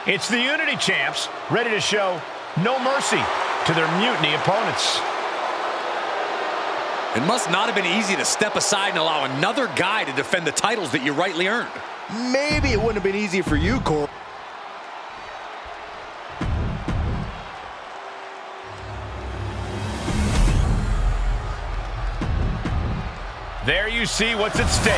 It's the Unity Champs, ready to show no mercy to their mutiny opponents. It must not have been easy to step aside and allow another guy to defend the titles that you rightly earned. Maybe it wouldn't have been easy for you, Corey. There you see what's at stake.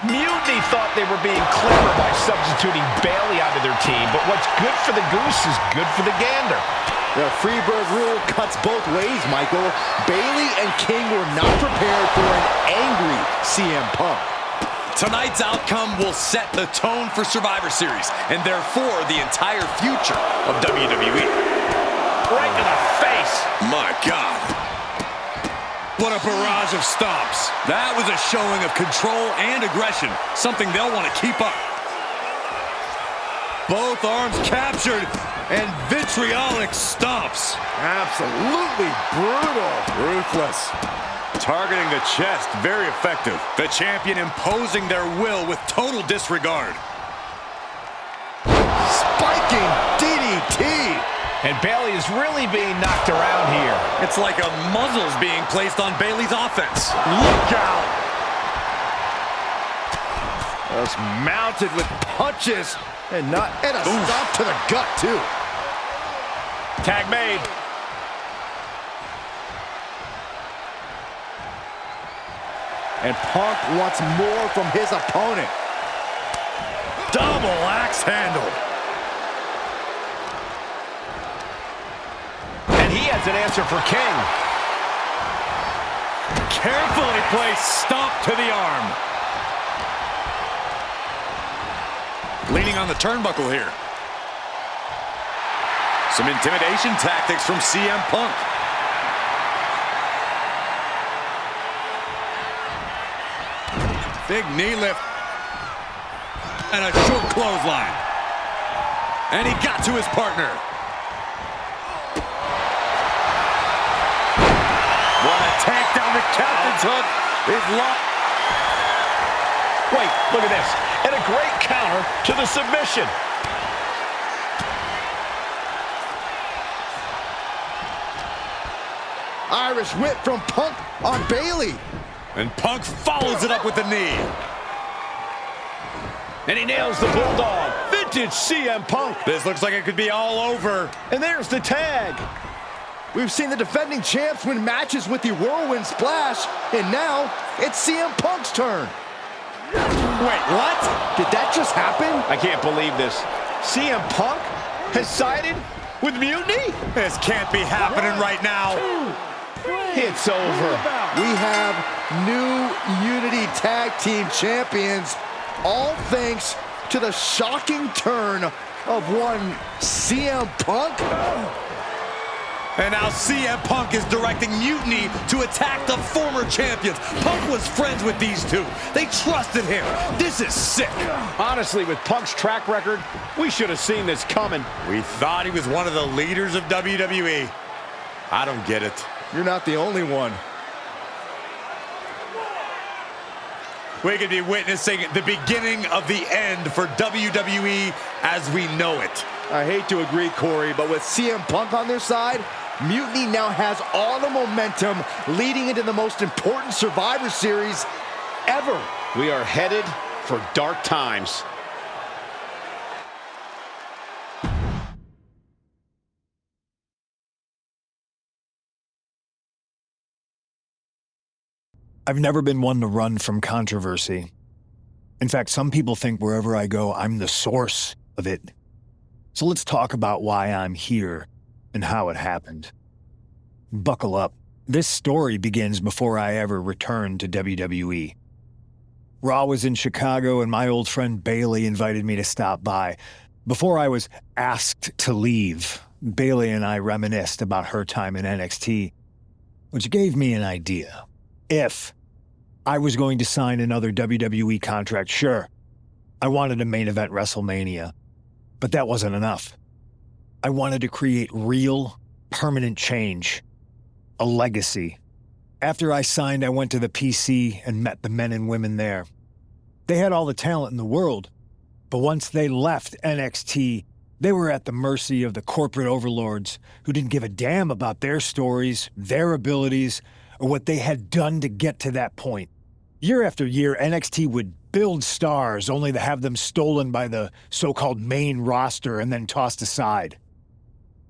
Mutiny thought they were being clever by substituting Bayley onto their team, but what's good for the goose is good for the gander. The Freebird rule cuts both ways, Michael. Bayley and King were not prepared for an angry CM Punk. Tonight's outcome will set the tone for Survivor Series, and therefore the entire future of WWE. Right to the face. My God. What a barrage of stomps. That was a showing of control and aggression, something they'll want to keep up. Both arms captured, and vitriolic stomps. Absolutely brutal. Ruthless. Targeting the chest, very effective. The champion imposing their will with total disregard. Spiking DDT. And Bayley is really being knocked around here. It's like a muzzle's being placed on Bayley's offense. Look out! Just mounted with punches and a stop to the gut too. Tag made. And Punk wants more from his opponent. Double axe handle. And he has an answer for King. Carefully placed stomp to the arm. Leaning on the turnbuckle here. Some intimidation tactics from CM Punk. Big knee lift. And a short clothesline. And he got to his partner. What a takedown. The captain's hook is locked. Wait, look at this. And a great counter to the submission. Irish whip from Punk on Bayley. And Punk follows it up with the knee. And he nails the Bulldog. Vintage CM Punk. This looks like it could be all over. And there's the tag. We've seen the defending champs win matches with the Whirlwind Splash, and now it's CM Punk's turn. Wait, what? Did that just happen? I can't believe this. CM Punk has sided with Mutiny? This can't be happening right now. It's over. We have new Unity Tag Team Champions, all thanks to the shocking turn of one CM Punk. And now CM Punk is directing Mutiny to attack the former champions. Punk was friends with these two. They trusted him. This is sick. Honestly, with Punk's track record, we should have seen this coming. We thought he was one of the leaders of WWE. I don't get it. You're not the only one. We could be witnessing the beginning of the end for WWE as we know it. I hate to agree, Corey, but with CM Punk on their side, Mutiny now has all the momentum leading into the most important Survivor Series ever. We are headed for dark times. I've never been one to run from controversy. In fact, some people think wherever I go, I'm the source of it. So let's talk about why I'm here and how it happened. Buckle up. This story begins before I ever returned to WWE. Raw was in Chicago and my old friend Bayley invited me to stop by. Before I was asked to leave, Bayley and I reminisced about her time in NXT, which gave me an idea. If I was going to sign another WWE contract, sure, I wanted a main event WrestleMania, but that wasn't enough. I wanted to create real, permanent change, a legacy, After I signed, I went to the PC and met the men and women there. They had all the talent in the world, but once they left NXT, they were at the mercy of the corporate overlords who didn't give a damn about their stories, their abilities, or what they had done to get to that point. Year after year, NXT would build stars only to have them stolen by the so-called main roster and then tossed aside.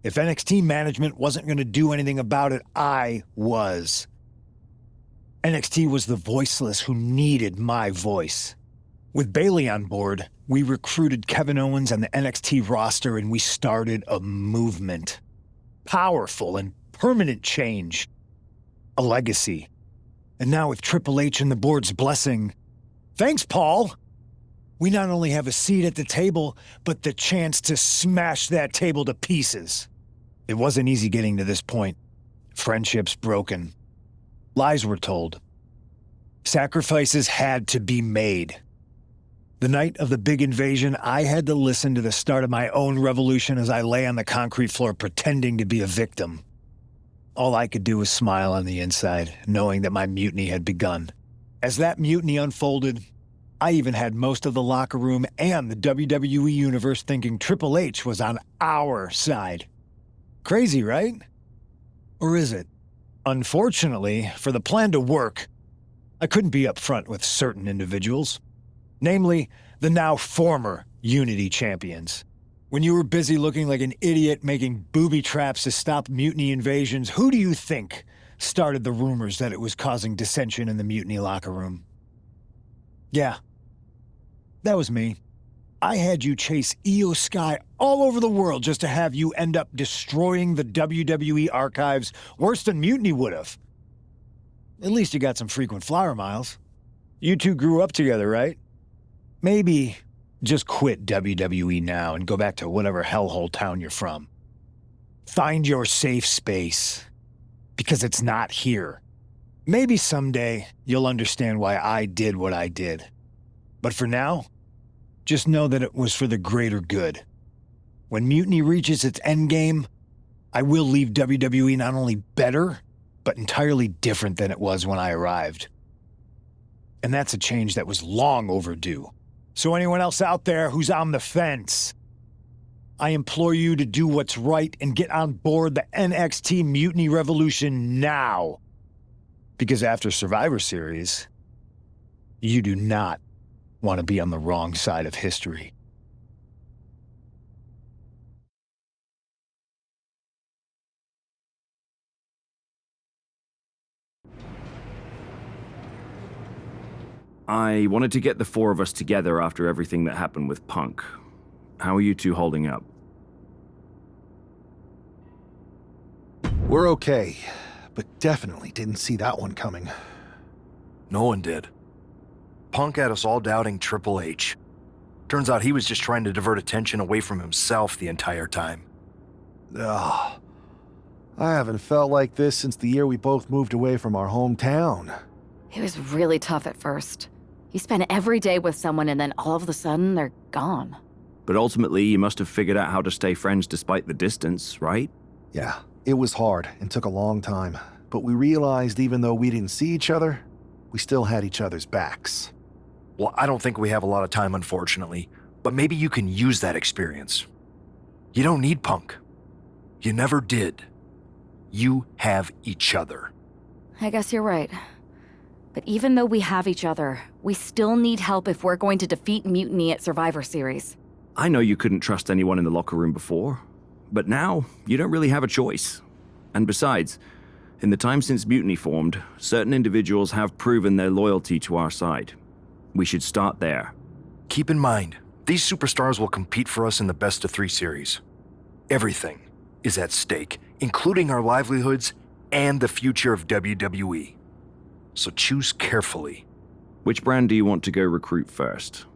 If NXT management wasn't going to do anything about it, I was. NXT was the voiceless who needed my voice. With Bayley on board, we recruited Kevin Owens and the NXT roster and we started a movement. Powerful and permanent change. A legacy. And now with Triple H and the board's blessing, thanks, Paul! We not only have a seat at the table, but the chance to smash that table to pieces. It wasn't easy getting to this point. Friendships broken. Lies were told. Sacrifices had to be made. The night of the big invasion, I had to listen to the start of my own revolution as I lay on the concrete floor pretending to be a victim. All I could do was smile on the inside, knowing that my mutiny had begun. As that mutiny unfolded, I even had most of the locker room and the WWE Universe thinking Triple H was on our side. Crazy, right? Or is it? Unfortunately, for the plan to work, I couldn't be upfront with certain individuals. Namely, the now former Unity champions. When you were busy looking like an idiot making booby traps to stop mutiny invasions, who do you think started the rumors that it was causing dissension in the mutiny locker room? Yeah, that was me. I had you chase Io Sky all over the world just to have you end up destroying the WWE archives worse than Mutiny would have. At least you got some frequent flyer miles. You two grew up together, right? Maybe just quit WWE now and go back to whatever hellhole town you're from. Find your safe space, because it's not here. Maybe someday you'll understand why I did what I did. But for now, just know that it was for the greater good. When Mutiny reaches its endgame, I will leave WWE not only better, but entirely different than it was when I arrived. And that's a change that was long overdue. So anyone else out there who's on the fence, I implore you to do what's right and get on board the NXT Mutiny Revolution now. Because after Survivor Series, you do not want to be on the wrong side of history. I wanted to get the four of us together after everything that happened with Punk. How are you two holding up? We're okay, but definitely didn't see that one coming. No one did. Punk had us all doubting Triple H. Turns out he was just trying to divert attention away from himself the entire time. Ugh. I haven't felt like this since the year we both moved away from our hometown. It was really tough at first. You spend every day with someone and then all of a sudden they're gone. But ultimately, you must have figured out how to stay friends despite the distance, right? Yeah, it was hard and took a long time, but we realized even though we didn't see each other, we still had each other's backs. Well, I don't think we have a lot of time, unfortunately, but maybe you can use that experience. You don't need Punk. You never did. You have each other. I guess you're right. But even though we have each other, we still need help if we're going to defeat Mutiny at Survivor Series. I know you couldn't trust anyone in the locker room before, but now you don't really have a choice. And besides, in the time since Mutiny formed, certain individuals have proven their loyalty to our side. We should start there. Keep in mind, these superstars will compete for us in the best-of-3 series. Everything is at stake, including our livelihoods and the future of WWE. So choose carefully. Which brand do you want to go recruit first?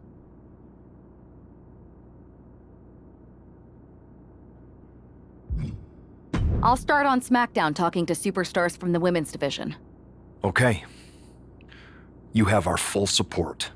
I'll start on SmackDown talking to superstars from the women's division. Okay. You have our full support.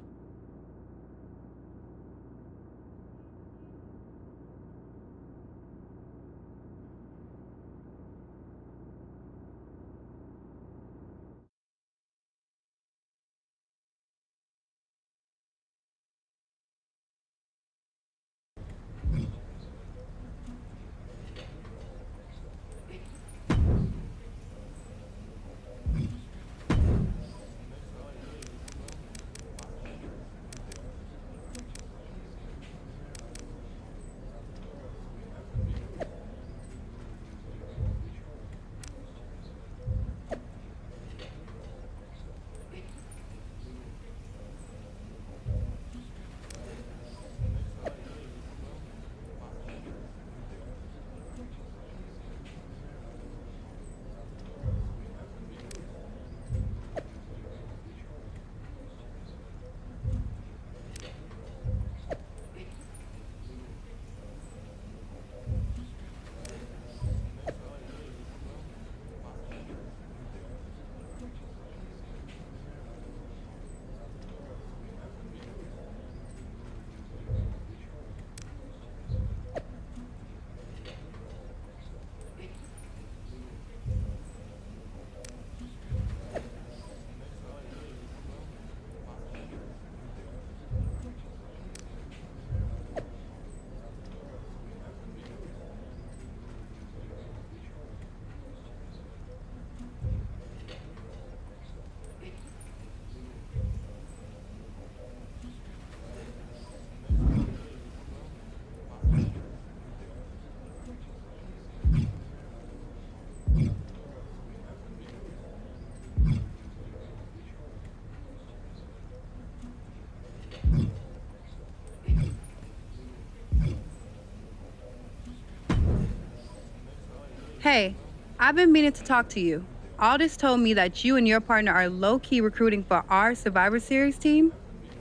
Hey, I've been meaning to talk to you. Aldous told me that you and your partner are low-key recruiting for our Survivor Series team.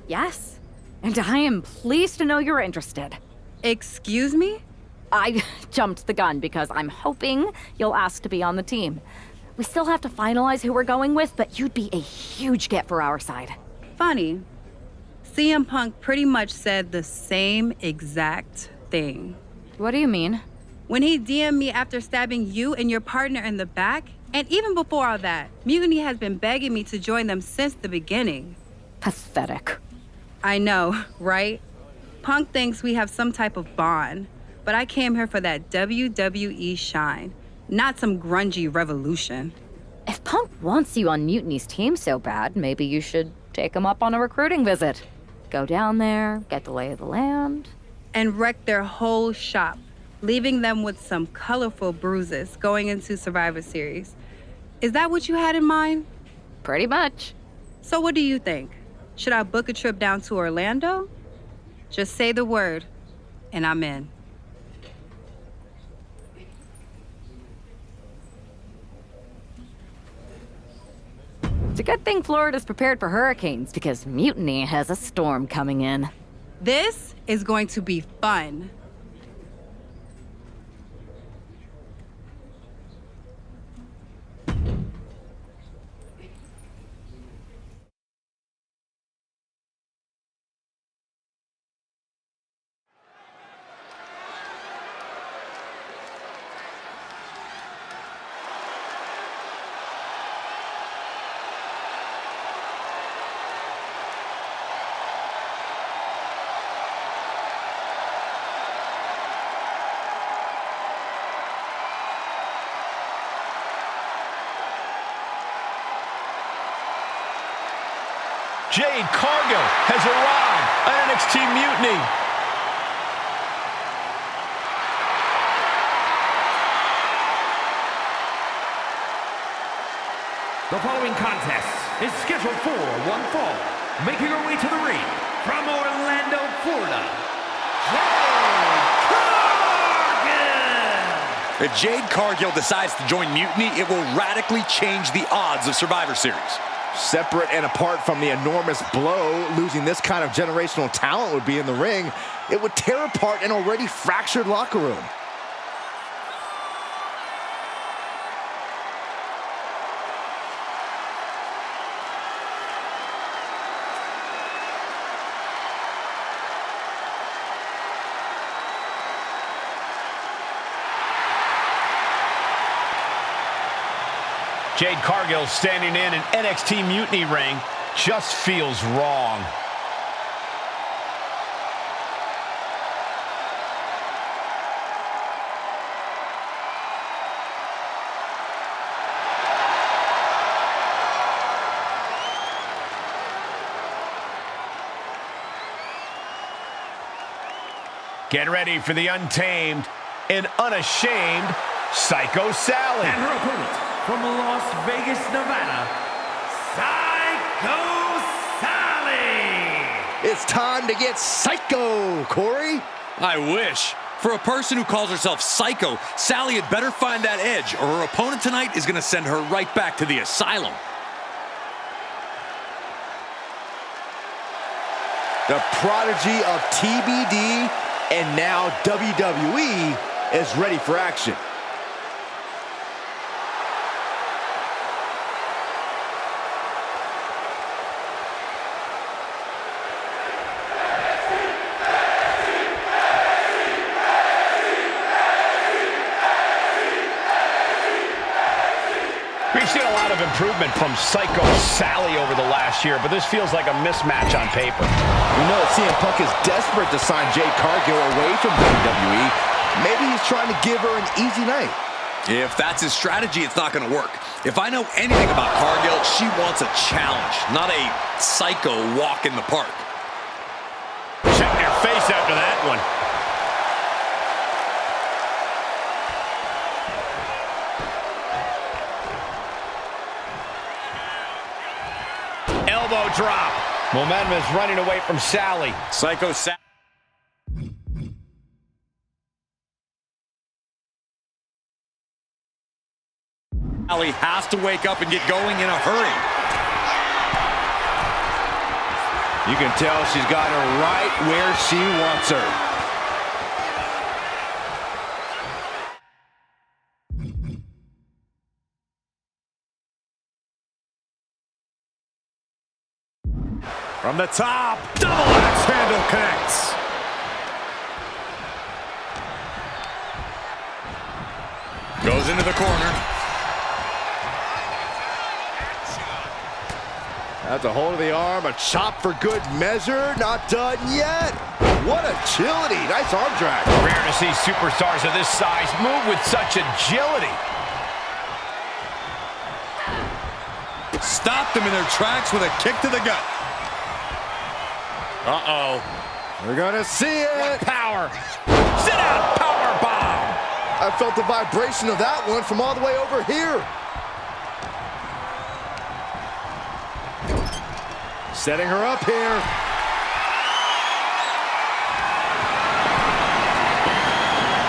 Yes, and I am pleased to know you're interested. Excuse me? I jumped the gun because I'm hoping you'll ask to be on the team. We still have to finalize who we're going with, but you'd be a huge get for our side. Funny. CM Punk pretty much said the same exact thing. What do you mean? When he DM'd me after stabbing you and your partner in the back, and even before all that, Mutiny has been begging me to join them since the beginning. Pathetic. I know, right? Punk thinks we have some type of bond, but I came here for that WWE shine, not some grungy revolution. If Punk wants you on Mutiny's team so bad, maybe you should take him up on a recruiting visit. Go down there, get the lay of the land. And wreck their whole shop, leaving them with some colorful bruises going into Survivor Series. Is that what you had in mind? Pretty much. So what do you think? Should I book a trip down to Orlando? Just say the word, and I'm in. It's a good thing Florida's prepared for hurricanes because Mutiny has a storm coming in. This is going to be fun. Jade Cargill has arrived on NXT Mutiny. The following contest is scheduled for one fall. Making her way to the ring from Orlando, Florida, Jade Cargill! If Jade Cargill decides to join Mutiny, it will radically change the odds of Survivor Series. Separate and apart from the enormous blow losing this kind of generational talent would be in the ring, it would tear apart an already fractured locker room. Jade Cargill standing in an NXT Mutiny ring just feels wrong. Get ready for the untamed and unashamed Psycho Sally. And her opponent from Las Vegas, Nevada, Psycho Sally. It's time to get psycho, Corey. I wish. For a person who calls herself Psycho, Sally had better find that edge, or her opponent tonight is going to send her right back to the asylum. The prodigy of TBD and now WWE is ready for action. We've seen a lot of improvement from Psycho Sally over the last year, but this feels like a mismatch on paper. We know that CM Punk is desperate to sign Jade Cargill away from WWE. Maybe he's trying to give her an easy night. If that's his strategy, it's not going to work. If I know anything about Cargill, she wants a challenge, not a psycho walk in the park. Check your face after that one. Elbow drop. Momentum is running away from Sally. Psycho Sally. Sally has to wake up and get going in a hurry. You can tell she's got her right where she wants her. From the top, double axe handle connects. Goes into the corner. That's a hold of the arm, a chop for good measure. Not done yet. What agility. Nice arm drag. Rare to see superstars of this size move with such agility. Stopped them in their tracks with a kick to the gut. Uh-oh. We're gonna see it. Power. Sit down, power bomb. I felt the vibration of that one from all the way over here. Setting her up here.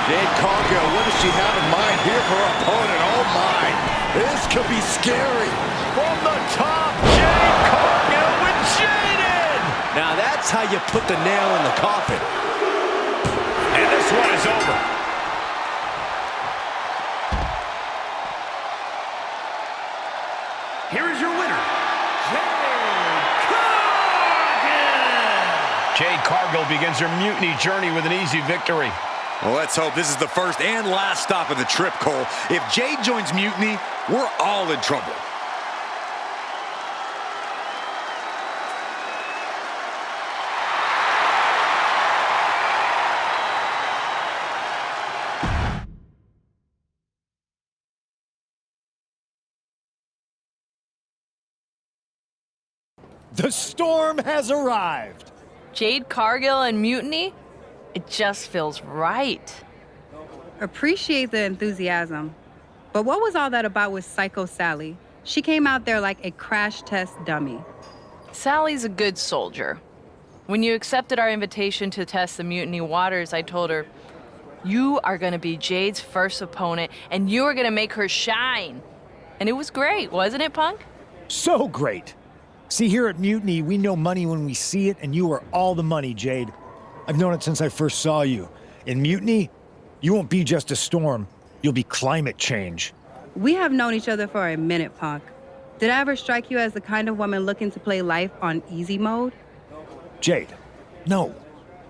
Jade Cargill, what does she have in mind here for her opponent? Oh my, this could be scary. From the top, Jade Cargill with Jaden. Now that's how you put the nail in the coffin. And this one is over. Here is your winner, Jade Cargill begins her mutiny journey with an easy victory. Well, let's hope this is the first and last stop of the trip, Cole. If Jade joins Mutiny, we're all in trouble. The storm has arrived. Jade Cargill and Mutiny? It just feels right. Appreciate the enthusiasm. But what was all that about with Psycho Sally? She came out there like a crash test dummy. Sally's a good soldier. When you accepted our invitation to test the Mutiny waters, I told her, you are gonna be Jade's first opponent and you are gonna make her shine. And it was great, wasn't it, Punk? So great. See, here at Mutiny, we know money when we see it, and you are all the money, Jade. I've known it since I first saw you. In Mutiny, you won't be just a storm. You'll be climate change. We have known each other for a minute, Punk. Did I ever strike you as the kind of woman looking to play life on easy mode? Jade, no.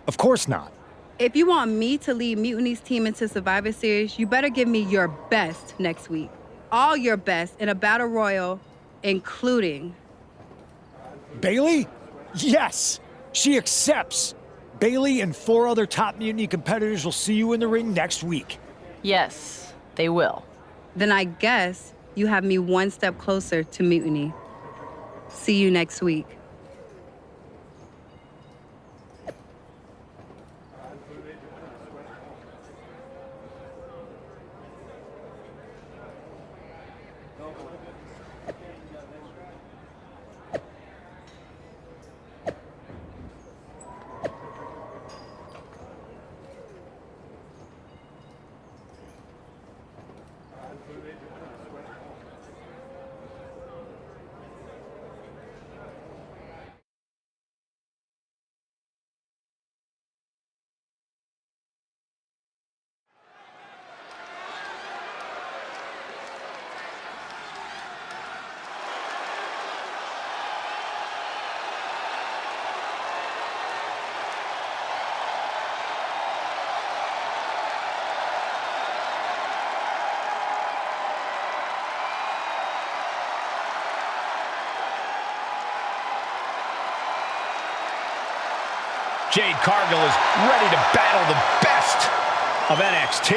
Of course not. If you want me to lead Mutiny's team into Survivor Series, you better give me your best next week. All your best in a battle royal, including... Bailey? Yes! She accepts! Bailey and 4 other top Mutiny competitors will see you in the ring next week. Yes, they will. Then I guess you have me one step closer to Mutiny. See you next week. Jade Cargill is ready to battle the best of NXT.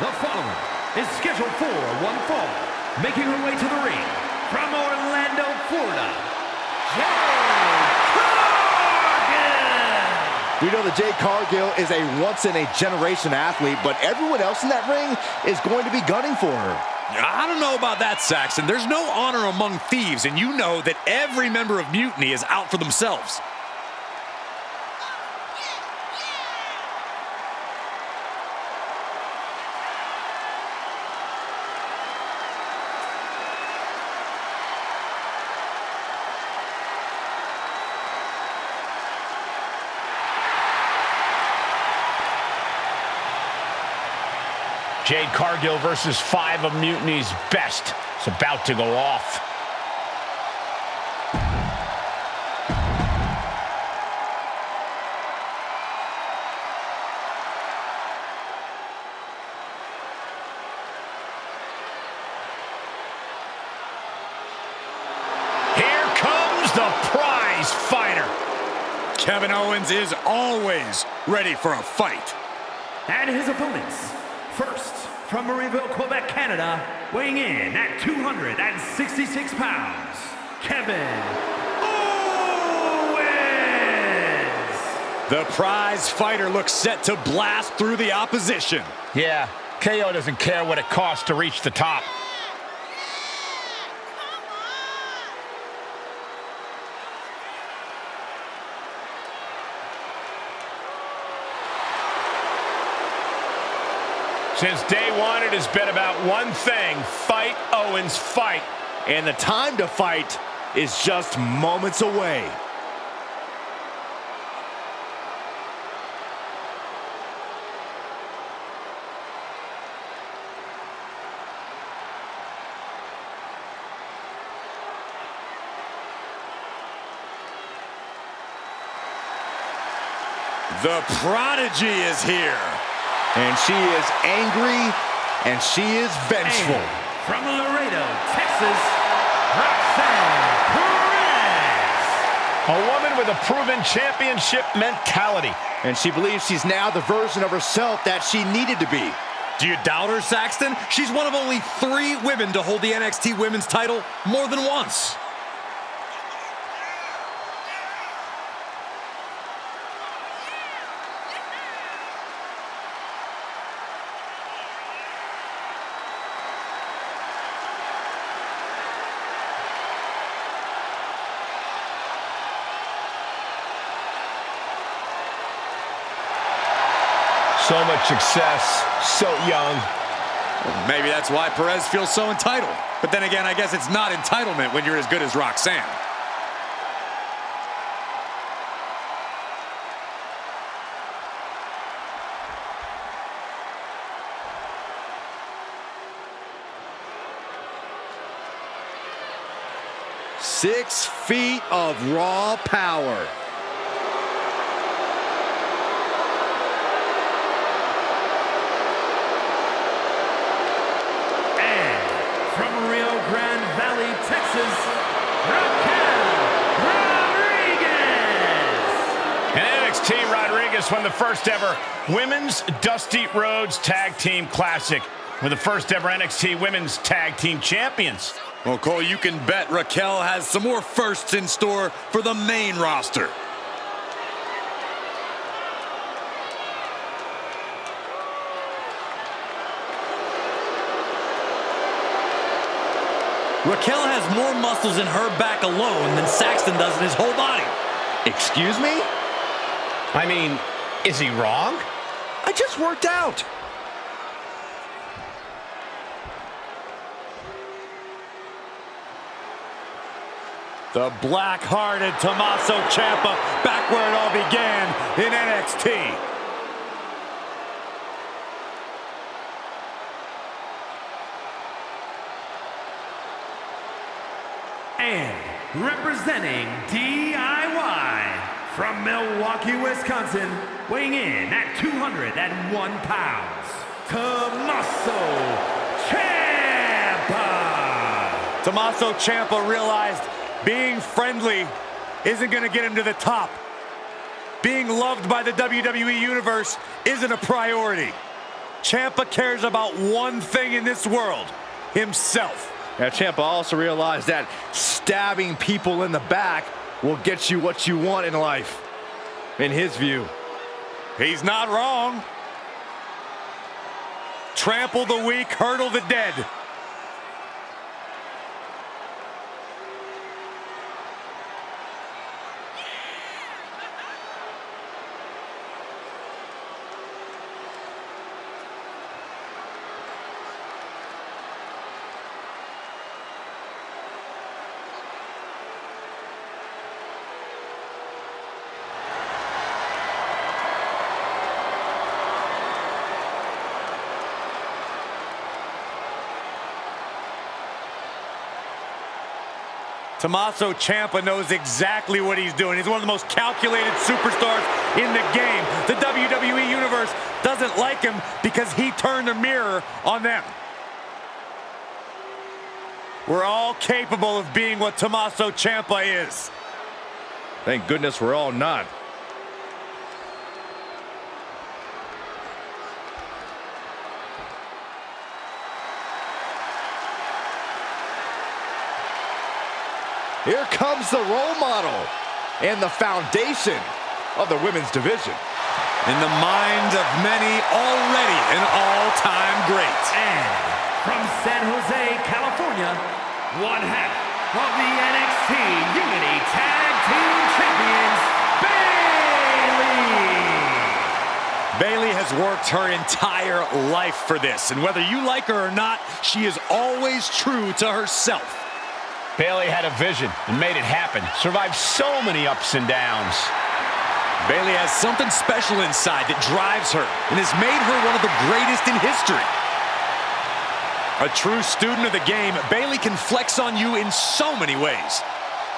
The following is scheduled for one fall, making her way to the ring from Orlando, Florida, Jade Cargill! We know that Jade Cargill is a once-in-a-generation athlete, but everyone else in that ring is going to be gunning for her. I don't know about that, Saxton. There's no honor among thieves, and you know that every member of Mutiny is out for themselves. Jade Cargill versus 5 of Mutiny's best. It's about to go off. Here comes the prize fighter. Kevin Owens is always ready for a fight. And his opponents, first from Marieville, Quebec, Canada, weighing in at 266 pounds, Kevin Owens! The prize fighter looks set to blast through the opposition. Yeah, KO doesn't care what it costs to reach the top. Since day one, it has been about one thing: fight, Owens, fight. And the time to fight is just moments away. The prodigy is here. And she is angry, and she is vengeful. And from Laredo, Texas, Roxanne Perez! A woman with a proven championship mentality. And she believes she's now the version of herself that she needed to be. Do you doubt her, Saxton? She's one of only 3 women to hold the NXT Women's title more than once. So much success, so young. Maybe that's why Perez feels so entitled. But then again, I guess it's not entitlement when you're as good as Roxanne. Six feet of raw power. Texas, Raquel Rodriguez! And NXT Rodriguez won the first ever Women's Dusty Rhodes Tag Team Classic. We're the first ever NXT Women's Tag Team Champions. Well, Cole, you can bet Raquel has some more firsts in store for the main roster. Raquel has more muscles in her back alone than Saxton does in his whole body. Excuse me? I mean, is he wrong? I just worked out. The black-hearted Tommaso Ciampa back where it all began in NXT. And representing DIY from Milwaukee, Wisconsin, weighing in at 201 pounds, Tommaso Ciampa! Tommaso Ciampa realized being friendly isn't going to get him to the top. Being loved by the WWE Universe isn't a priority. Ciampa cares about one thing in this world: himself. Now, Ciampa also realized that stabbing people in the back will get you what you want in life, in his view. He's not wrong. Trample the weak, hurdle the dead. Tommaso Ciampa knows exactly what he's doing. He's one of the most calculated superstars in the game. The WWE Universe doesn't like him because he turned the mirror on them. We're all capable of being what Tommaso Ciampa is. Thank goodness we're all not. Here comes the role model and the foundation of the women's division. In the minds of many, already an all-time great. And from San Jose, California, one half of the NXT Unity Tag Team Champions, Bayley. Bayley has worked her entire life for this, and whether you like her or not, she is always true to herself. Bayley had a vision and made it happen. Survived so many ups and downs. Bayley has something special inside that drives her and has made her one of the greatest in history. A true student of the game, Bayley can flex on you in so many ways.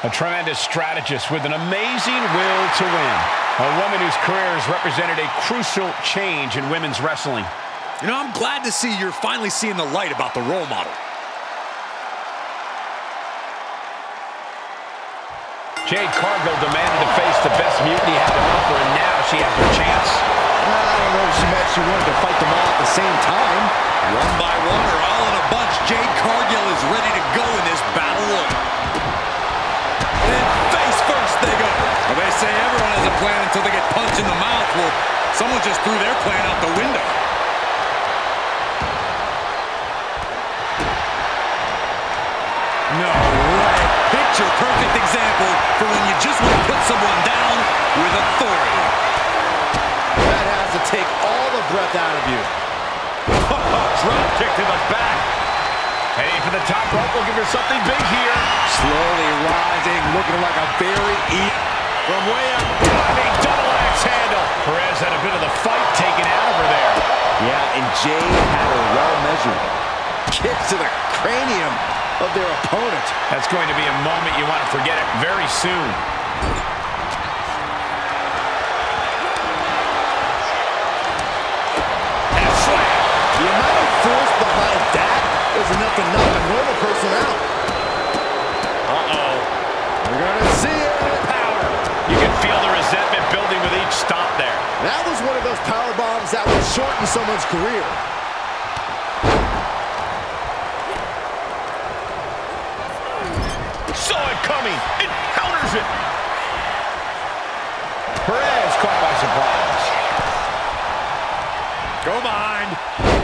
A tremendous strategist with an amazing will to win. A woman whose career has represented a crucial change in women's wrestling. You know, I'm glad to see you're finally seeing the light about the role model. Jade Cargill demanded to face the best Mutiny had to offer, and now she has her chance. I don't know if she meant she wanted to fight them all at the same time. One by one or all in a bunch, Jade Cargill is ready to go in this battle royal. And face first they go. Well, they say everyone has a plan until they get punched in the mouth. Well, someone just threw their plan out the window. No way. Picture perfect example for when you just want to put someone down with authority. That has to take all the breath out of you. Drop kick to the back. Heading for the top rope. We'll give her something big here. Slowly rising, looking like a very from way up. Diving double axe handle. Perez had a bit of the fight taken out of her there. Yeah, and Jade had her well measured. Kicks to the cranium of their opponent. That's going to be a moment you want to forget it very soon. And a slam. The amount of force behind that is enough to knock a normal person out. Uh-oh. We're going to see it. Power. You can feel the resentment building with each stop there. That was one of those power bombs that would shorten someone's career. Saw it coming. It counters it. Perez caught by surprise. Go behind.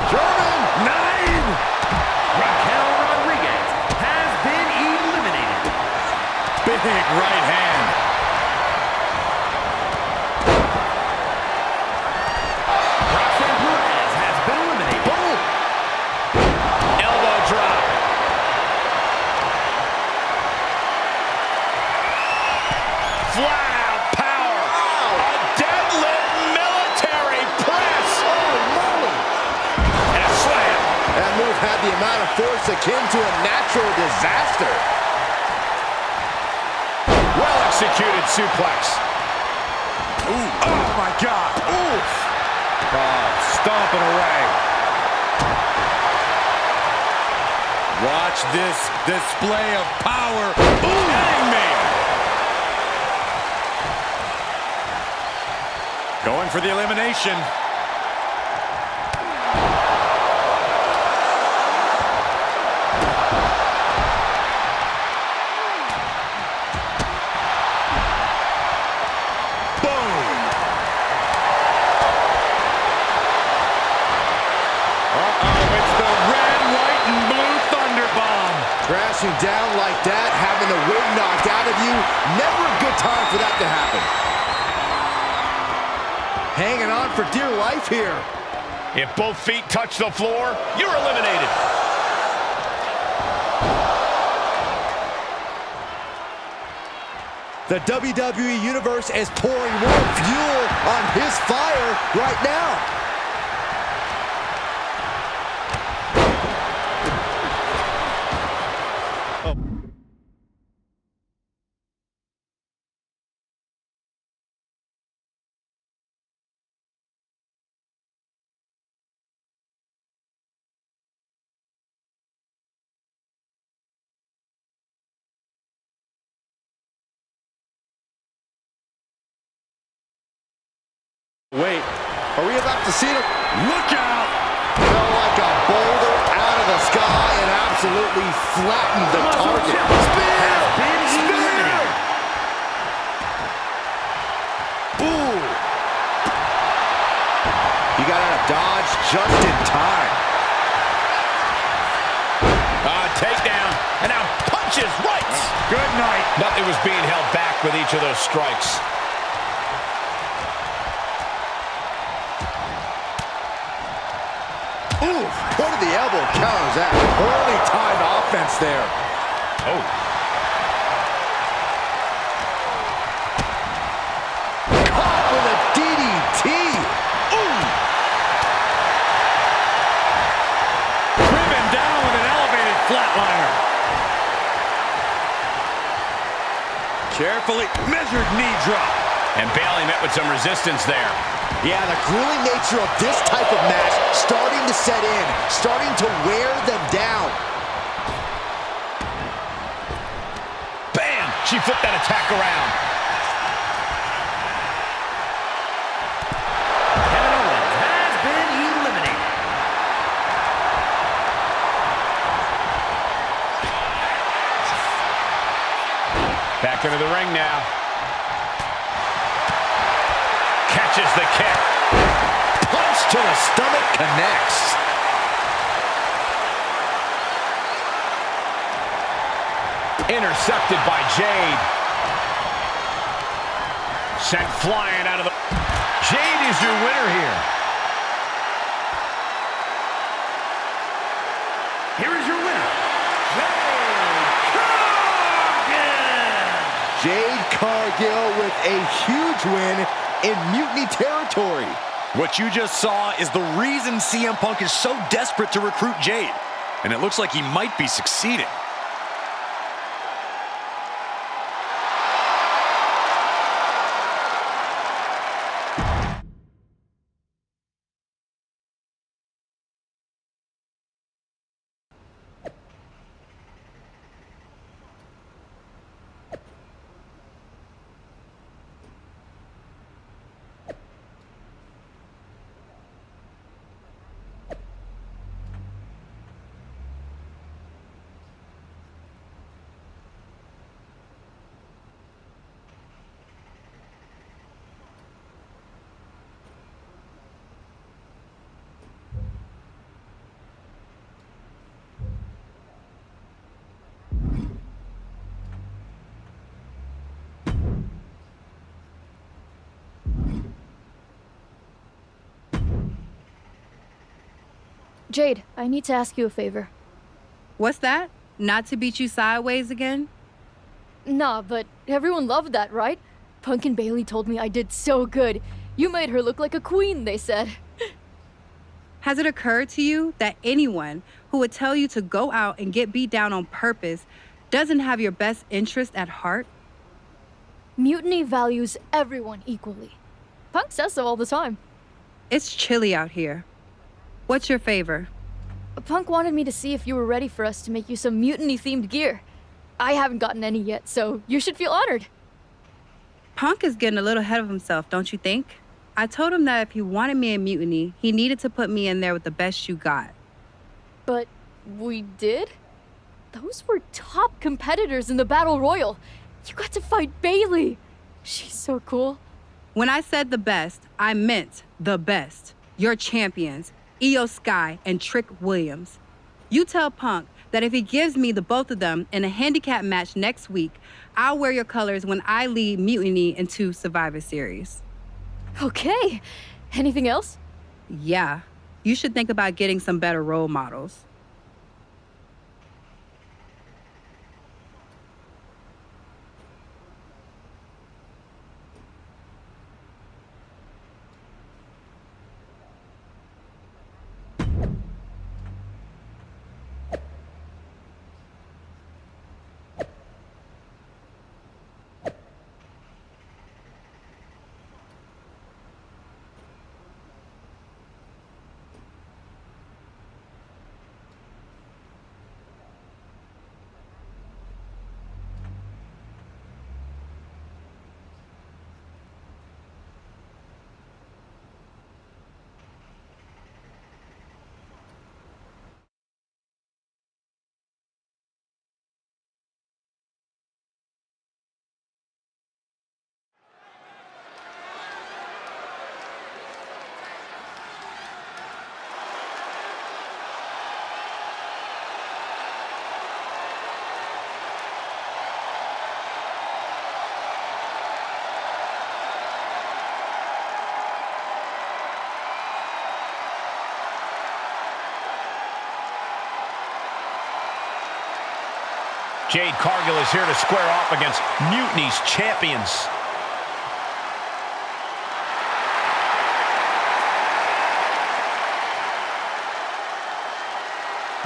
German 9. Raquel Rodriguez has been eliminated. Big right hand. Roxanne Perez has been eliminated. Boom. Elbow drop. Flat out power. A deadlift military press. And a slam. That move had the amount of force akin to a natural disaster. Well executed suplex. Ooh. Oh, my God. Ooh. Oh, stomping away. Watch this display of power. Kidding me. Going for the elimination. Crashing down like that, having the wind knocked out of you, never a good time for that to happen. Hanging on for dear life here. If both feet touch the floor, you're eliminated. The WWE Universe is pouring more fuel on his fire right now. Wait, are we about to see them? Look out! Fell like a boulder out of the sky and absolutely flattened the target. Spear! Ooh! He got out of dodge just in time. Takedown, and now punches right. Good night. Nothing was being held back with each of those strikes. Ooh, what did the elbow counters that? Poorly timed offense there. Oh. Caught with a DDT. Ooh. Driven down with an elevated flatliner. Carefully measured knee drop. And Bailey met with some resistance there. Yeah, the grueling nature of this type of match starting to set in, starting to wear them down. Bam! She flipped that attack around. Kevin Owens has been eliminated. Back into the ring now. Catches the kick. Punch to the stomach connects. Intercepted by Jade. Sent flying out of the... Jade is your winner here. Here is your winner, Jade Cargill. Jade Cargill with a huge win in Mutiny territory. What you just saw is the reason CM Punk is so desperate to recruit Jade. And it looks like he might be succeeding. Jade, I need to ask you a favor. What's that? Not to beat you sideways again? Nah, but everyone loved that, right? Punk and Bailey told me I did so good. You made her look like a queen, they said. Has it occurred to you that anyone who would tell you to go out and get beat down on purpose doesn't have your best interest at heart? Mutiny values everyone equally. Punk says so all the time. It's chilly out here. What's your favor? Punk wanted me to see if you were ready for us to make you some mutiny-themed gear. I haven't gotten any yet, so you should feel honored. Punk is getting a little ahead of himself, don't you think? I told him that if he wanted me in Mutiny, he needed to put me in there with the best you got. But we did? Those were top competitors in the Battle Royal. You got to fight Bailey. She's so cool. When I said the best, I meant the best. Your champions, Io Sky and Trick Williams. You tell Punk that if he gives me the both of them in a handicap match next week, I'll wear your colors when I lead Mutiny into Survivor Series. Okay. Anything else? Yeah. You should think about getting some better role models. Jade Cargill is here to square off against Mutiny's champions.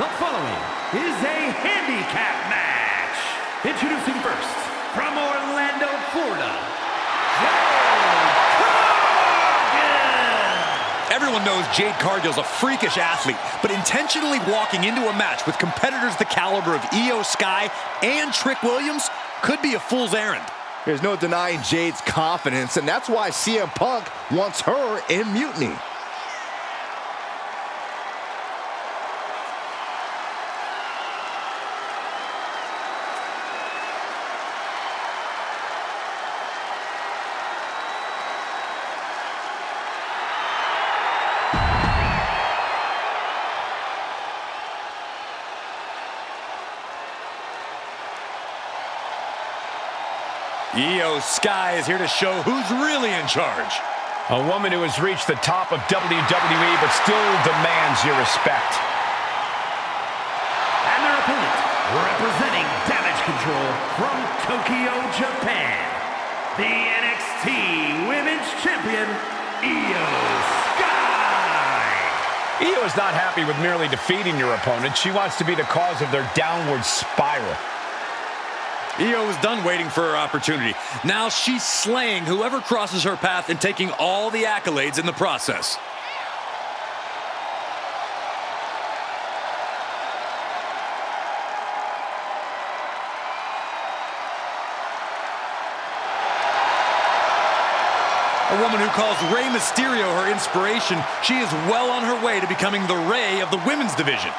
The following is a handicap match. Introducing first, from Orlando, Florida, Everyone knows Jade Cargill's a freakish athlete, but intentionally walking into a match with competitors the caliber of Io Sky and Trick Williams could be a fool's errand. There's no denying Jade's confidence, and that's why CM Punk wants her in Mutiny. Io Sky is here to show who's really in charge. A woman who has reached the top of WWE but still demands your respect. And their opponent, representing Damage Control from Tokyo, Japan, the NXT Women's Champion, Io Sky. Io is not happy with merely defeating your opponent. She wants to be the cause of their downward spiral. Io is done waiting for her opportunity. Now she's slaying whoever crosses her path and taking all the accolades in the process. A woman who calls Rey Mysterio her inspiration, she is well on her way to becoming the Rey of the women's division.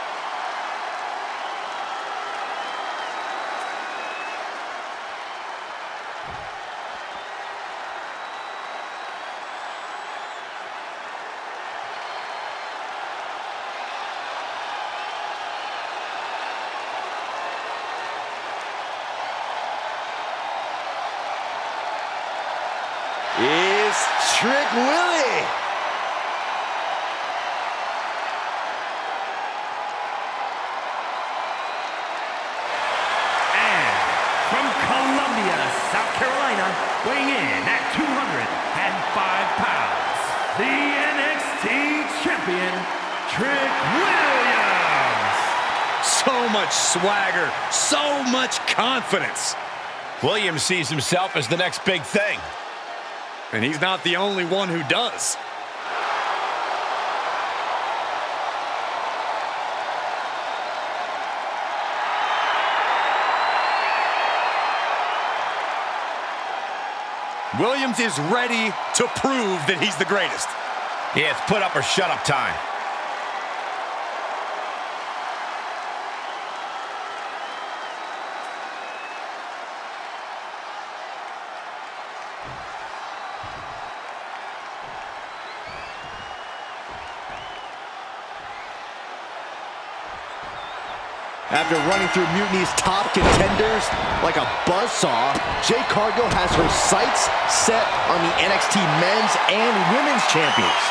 Is Trick Willie. And from Columbia, South Carolina, weighing in at 205 pounds, the NXT Champion, Trick Williams. So much swagger, so much confidence. Williams sees himself as the next big thing. And he's not the only one who does. Williams is ready to prove that he's the greatest. Yeah, it's put up or shut up time. After running through Mutiny's top contenders like a buzzsaw, Jade Cargill has her sights set on the NXT men's and women's champions.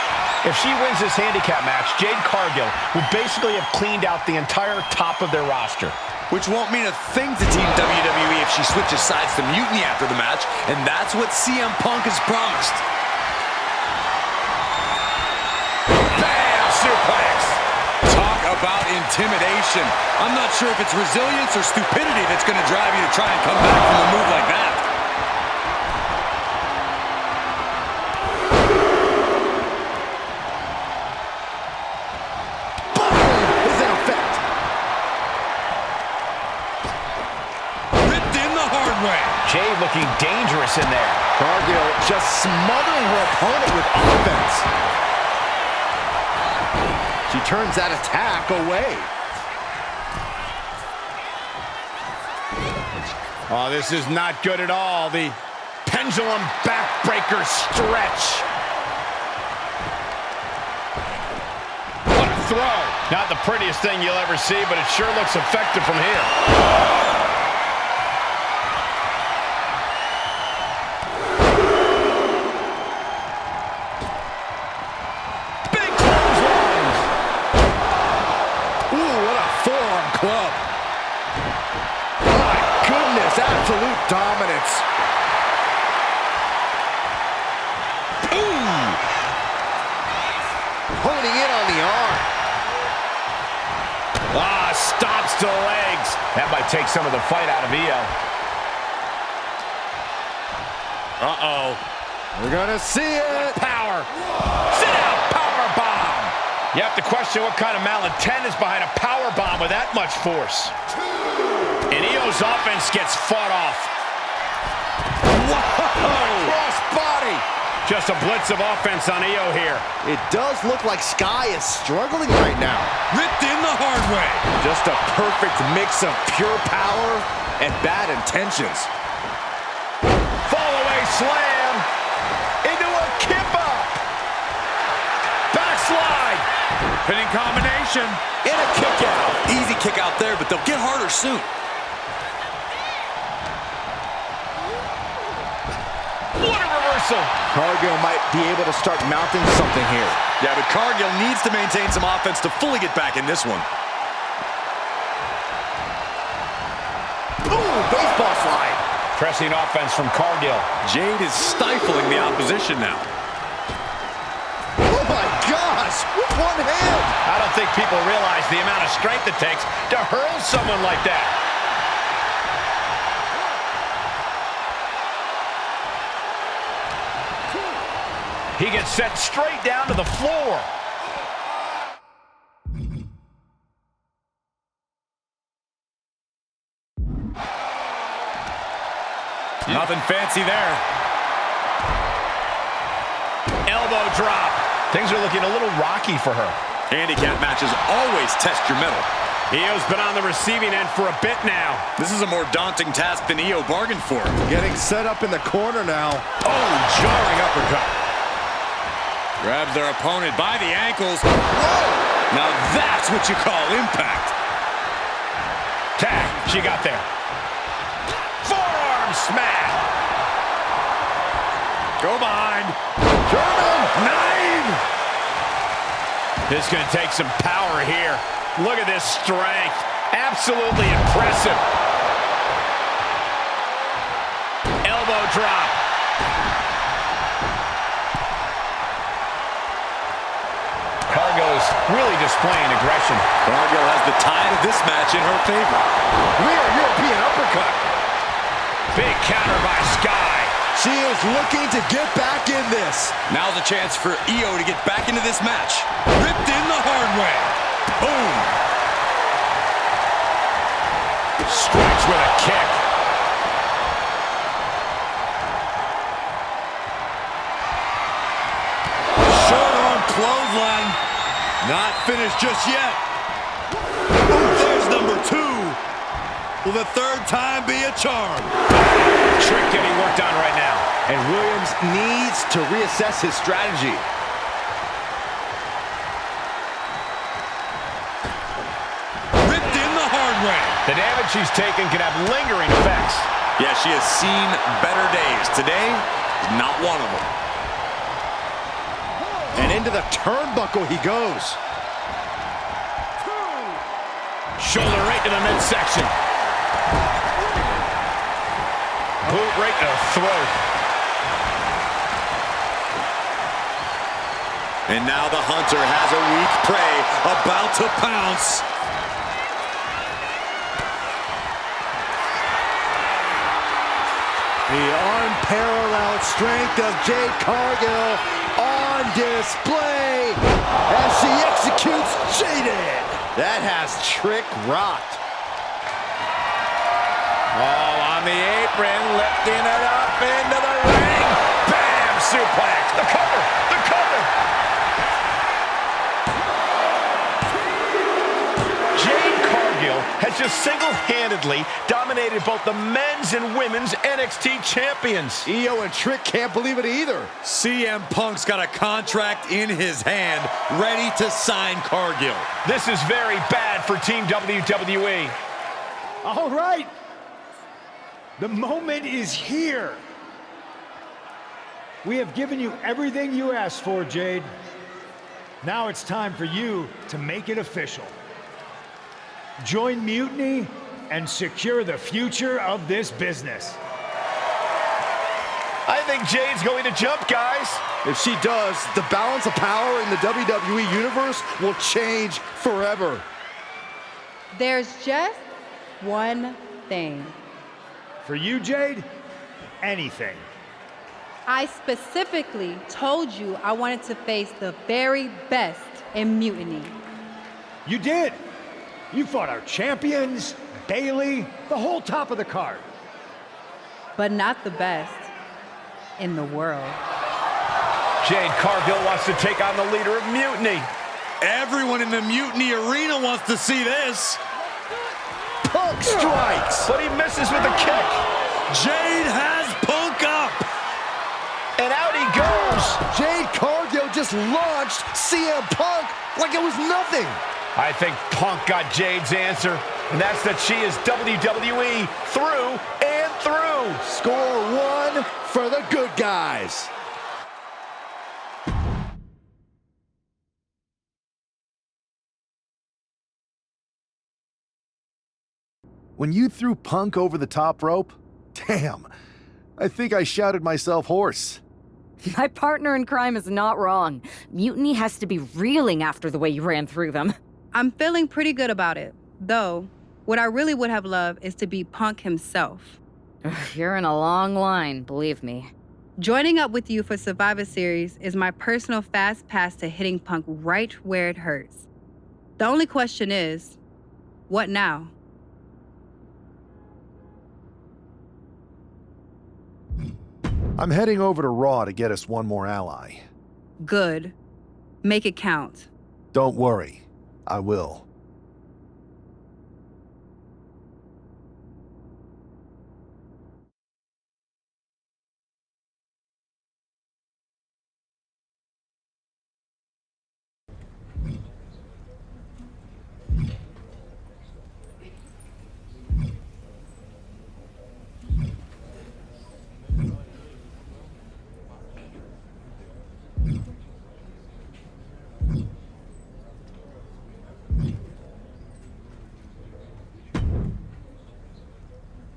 If she wins this handicap match, Jade Cargill will basically have cleaned out the entire top of their roster. Which won't mean a thing to Team WWE if she switches sides to Mutiny after the match, and that's what CM Punk has promised. Bam! Suplex! Talk about intimidation. I'm not sure if it's resilience or stupidity that's going to drive you to try and come back from a move like that. Boom! Is in effect. Ripped in the hard way. Jade looking dangerous in there. Cargill just smothering her opponent with offense. She turns that attack away. Oh, this is not good at all. The pendulum backbreaker stretch. What a throw. Not the prettiest thing you'll ever see, but it sure looks effective from here. Absolute dominance. Ooh! Honing in on the arm. Stomps to the legs. That might take some of the fight out of Io. Uh-oh. We're gonna see it. Power. Sit out, power bomb. You have to question what kind of malintent is behind a power bomb with that much force. And Io's offense gets fought off. Whoa! Cross body. Just a blitz of offense on Io here. It does look like Sky is struggling right now. Ripped in the hard way. Just a perfect mix of pure power and bad intentions. Fall away slam. Into a kip up. Backslide. Pinning combination. And a kick out. Easy kick out there, but they'll get harder soon. What a reversal. Cargill might be able to start mounting something here. Yeah, but Cargill needs to maintain some offense to fully get back in this one. Ooh, baseball slide. Pressing offense from Cargill. Jade is stifling the opposition now. Oh my gosh, with one hand. I don't think people realize the amount of strength it takes to hurl someone like that. He gets sent straight down to the floor. Nothing fancy there. Elbow drop. Things are looking a little rocky for her. Handicap matches always test your mettle. Io's been on the receiving end for a bit now. This is a more daunting task than Io bargained for. Getting set up in the corner now. Oh, jarring uppercut. Grabs their opponent by the ankles. Whoa! Now that's what you call impact. Tag, she got there. Forearm smash. Go behind. German 9. This is going to take some power here. Look at this strength. Absolutely impressive. Elbow drop. Cargill's really displaying aggression. Cargill has the tide of this match in her favor. Rear European uppercut. Big counter by Sky. She is looking to get back in this. Now's a chance for Io to get back into this match. Ripped in the hard way. Boom. Strikes with a kick. Not finished just yet. Ooh, there's number 2. Will the third time be a charm? Trick getting worked on right now. And Williams needs to reassess his strategy. Ripped in the hard way. The damage she's taken can have lingering effects. Yeah, she has seen better days. Today, not one of them. And into the turnbuckle he goes. Shoulder right to the midsection. Boot right to the throat. And now the hunter has a weak prey about to pounce. The unparalleled strength of Jade Cargill on display as she executes Jaded. That has Trick rocked. Oh, on the apron, lifting it up into the ring. Bam! Suplex. The cover. The cover. Jade Cargill has just single-handedly dominated both the men's and women's NXT champions. Io and Trick can't believe it either. CM Punk's got a contract in his hand, ready to sign Cargill. This is very bad for Team WWE. All right. The moment is here. We have given you everything you asked for, Jade. Now it's time for you to make it official. Join Mutiny and secure the future of this business. I think Jade's going to jump, guys. If she does, the balance of power in the WWE Universe will change forever. There's just one thing. For you, Jade, anything. I specifically told you I wanted to face the very best in Mutiny. You did. You fought our champions, Bailey, the whole top of the card. But not the best in the world. Jade Cargill wants to take on the leader of Mutiny. Everyone in the Mutiny arena wants to see this. Punk strikes. But he misses with a kick. Jade has Punk up. And out he goes. Jade Cargill just launched CM Punk like it was nothing. I think Punk got Jade's answer, and that's that she is WWE through and through. Score 1 for the good guys. When you threw Punk over the top rope, damn, I think I shouted myself hoarse. My partner in crime is not wrong. Mutiny has to be reeling after the way you ran through them. I'm feeling pretty good about it. Though, what I really would have loved is to be Punk himself. You're in a long line, believe me. Joining up with you for Survivor Series is my personal fast pass to hitting Punk right where it hurts. The only question is, what now? I'm heading over to Raw to get us one more ally. Good. Make it count. Don't worry, I will.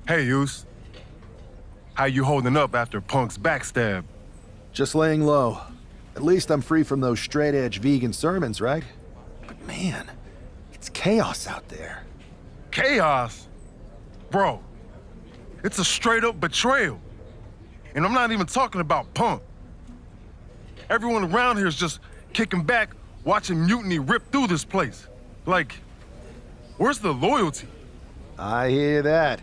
Hey, Yus. How you holding up after Punk's backstab? Just laying low. At least I'm free from those straight-edge vegan sermons, right? But man, it's chaos out there. Chaos? Bro, it's a straight-up betrayal. And I'm not even talking about Punk. Everyone around here is just kicking back, watching Mutiny rip through this place. Like, where's the loyalty? I hear that.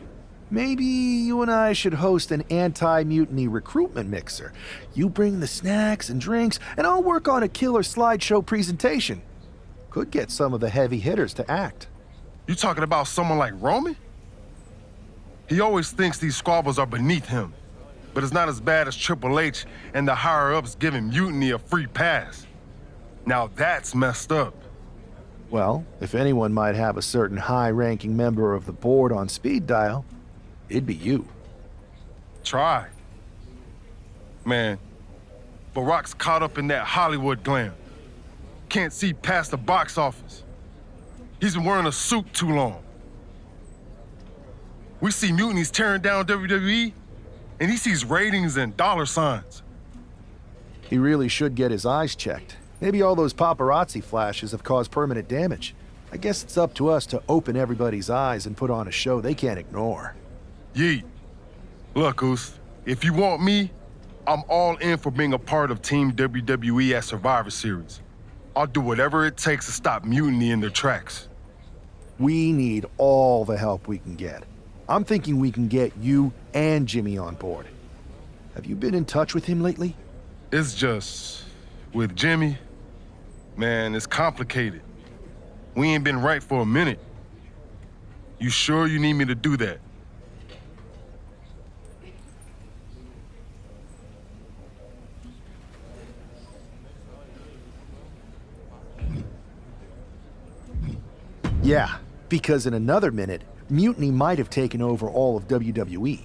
Maybe you and I should host an anti-mutiny recruitment mixer. You bring the snacks and drinks, and I'll work on a killer slideshow presentation. Could get some of the heavy hitters to act. You talking about someone like Roman? He always thinks these squabbles are beneath him, but it's not as bad as Triple H and the higher-ups giving Mutiny a free pass. Now that's messed up. Well, if anyone might have a certain high-ranking member of the board on speed dial, it'd be you. Try. Man, Barack's caught up in that Hollywood glam. Can't see past the box office. He's been wearing a suit too long. We see Mutiny's tearing down WWE, and he sees ratings and dollar signs. He really should get his eyes checked. Maybe all those paparazzi flashes have caused permanent damage. I guess it's up to us to open everybody's eyes and put on a show they can't ignore. Yeet. Look, Oos, if you want me, I'm all in for being a part of Team WWE at Survivor Series. I'll do whatever it takes to stop Mutiny in their tracks. We need all the help we can get. I'm thinking we can get you and Jimmy on board. Have you been in touch with him lately? It's just, with Jimmy, man, it's complicated. We ain't been right for a minute. You sure you need me to do that? Yeah, because in another minute, Mutiny might have taken over all of WWE.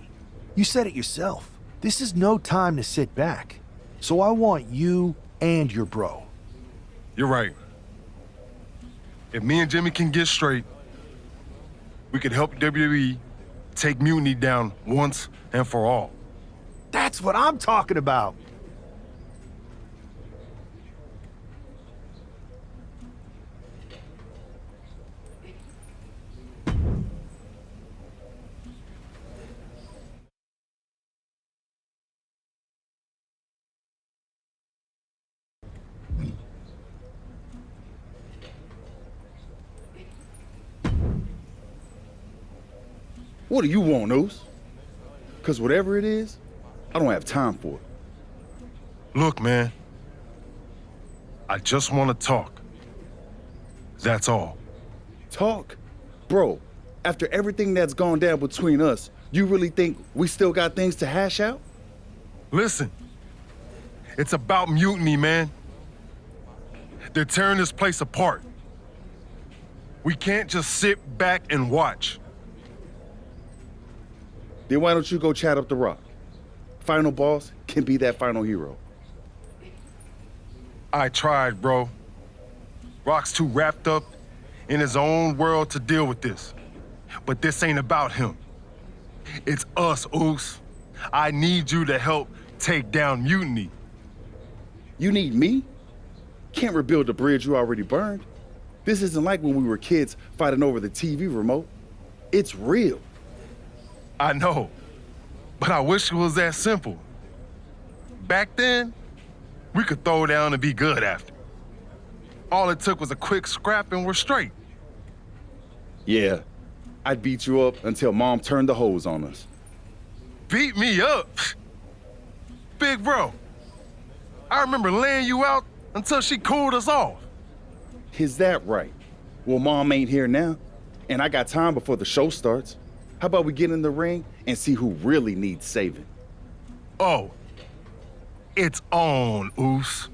You said it yourself. This is no time to sit back. So I want you and your bro. You're right. If me and Jimmy can get straight, we could help WWE take Mutiny down once and for all. That's what I'm talking about. What do you want, Oos? Because whatever it is, I don't have time for it. Look, man. I just want to talk. That's all. Talk? Bro, after everything that's gone down between us, you really think we still got things to hash out? Listen. It's about Mutiny, man. They're tearing this place apart. We can't just sit back and watch. Then why don't you go chat up the Rock? Final boss can be that final hero. I tried, bro. Rock's too wrapped up in his own world to deal with this. But this ain't about him. It's us, Oos. I need you to help take down Mutiny. You need me? Can't rebuild the bridge you already burned. This isn't like when we were kids fighting over the TV remote. It's real. I know, but I wish it was that simple. Back then, we could throw down and be good after. All it took was a quick scrap and we're straight. Yeah, I'd beat you up until Mom turned the hose on us. Beat me up? Big bro, I remember laying you out until she cooled us off. Is that right? Well, Mom ain't here now, and I got time before the show starts. How about we get in the ring and see who really needs saving? Oh, it's on, Oos.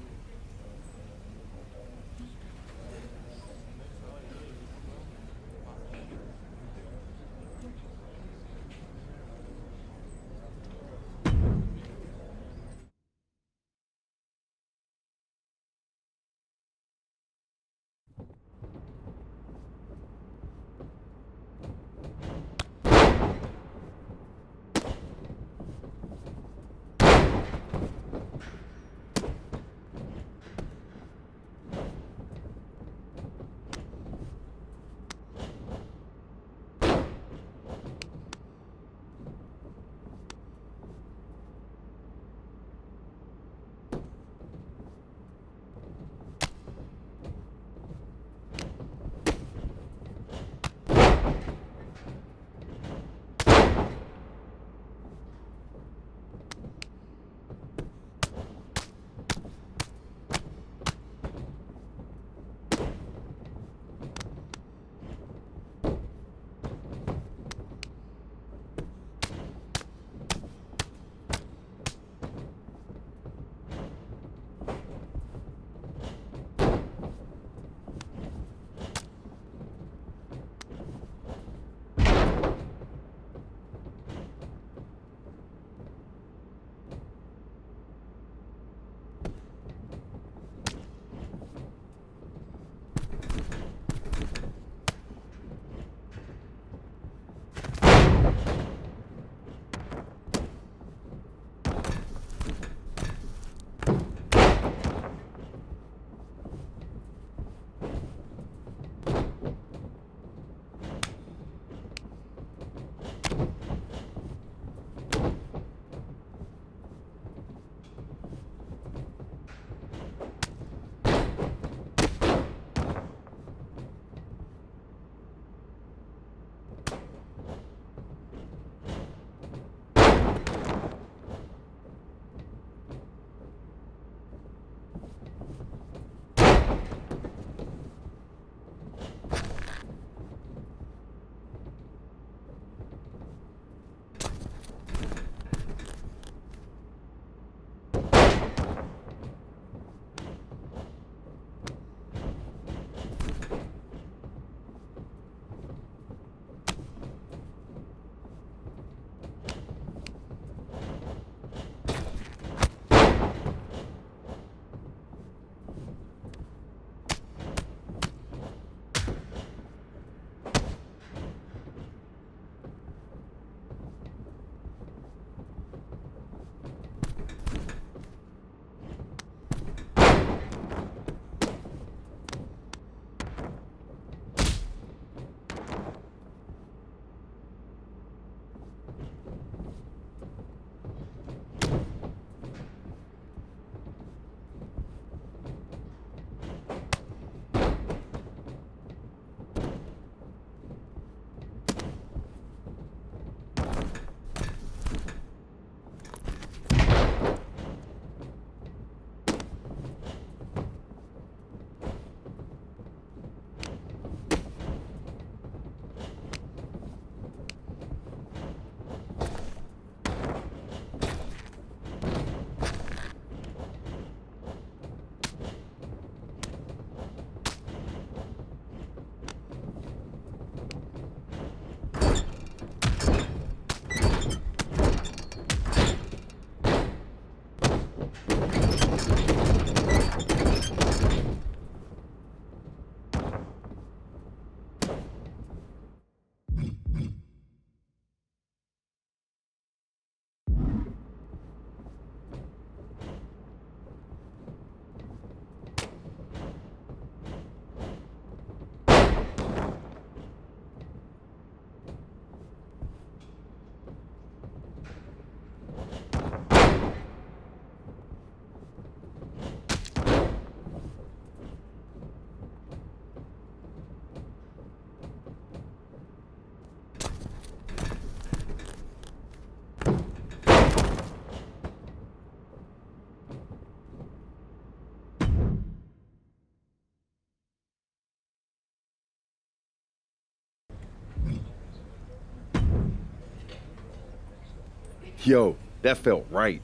Yo, that felt right.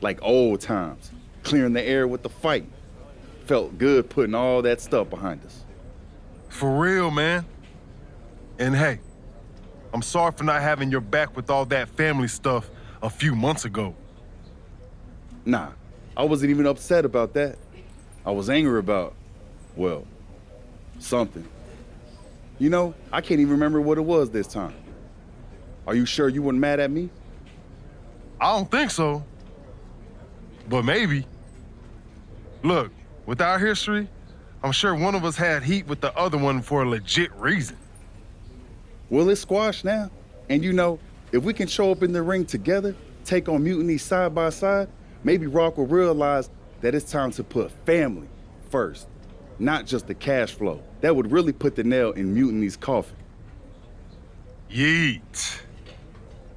Like old times. Clearing the air with the fight. Felt good putting all that stuff behind us. For real, man. And hey, I'm sorry for not having your back with all that family stuff a few months ago. Nah, I wasn't even upset about that. I was angry about, well, something. You know, I can't even remember what it was this time. Are you sure you weren't mad at me? I don't think so. But maybe. Look, with our history, I'm sure one of us had heat with the other one for a legit reason. Well, it's squashed now. And you know, if we can show up in the ring together, take on Mutiny side by side, maybe Rock will realize that it's time to put family first, not just the cash flow. That would really put the nail in Mutiny's coffin. Yeet.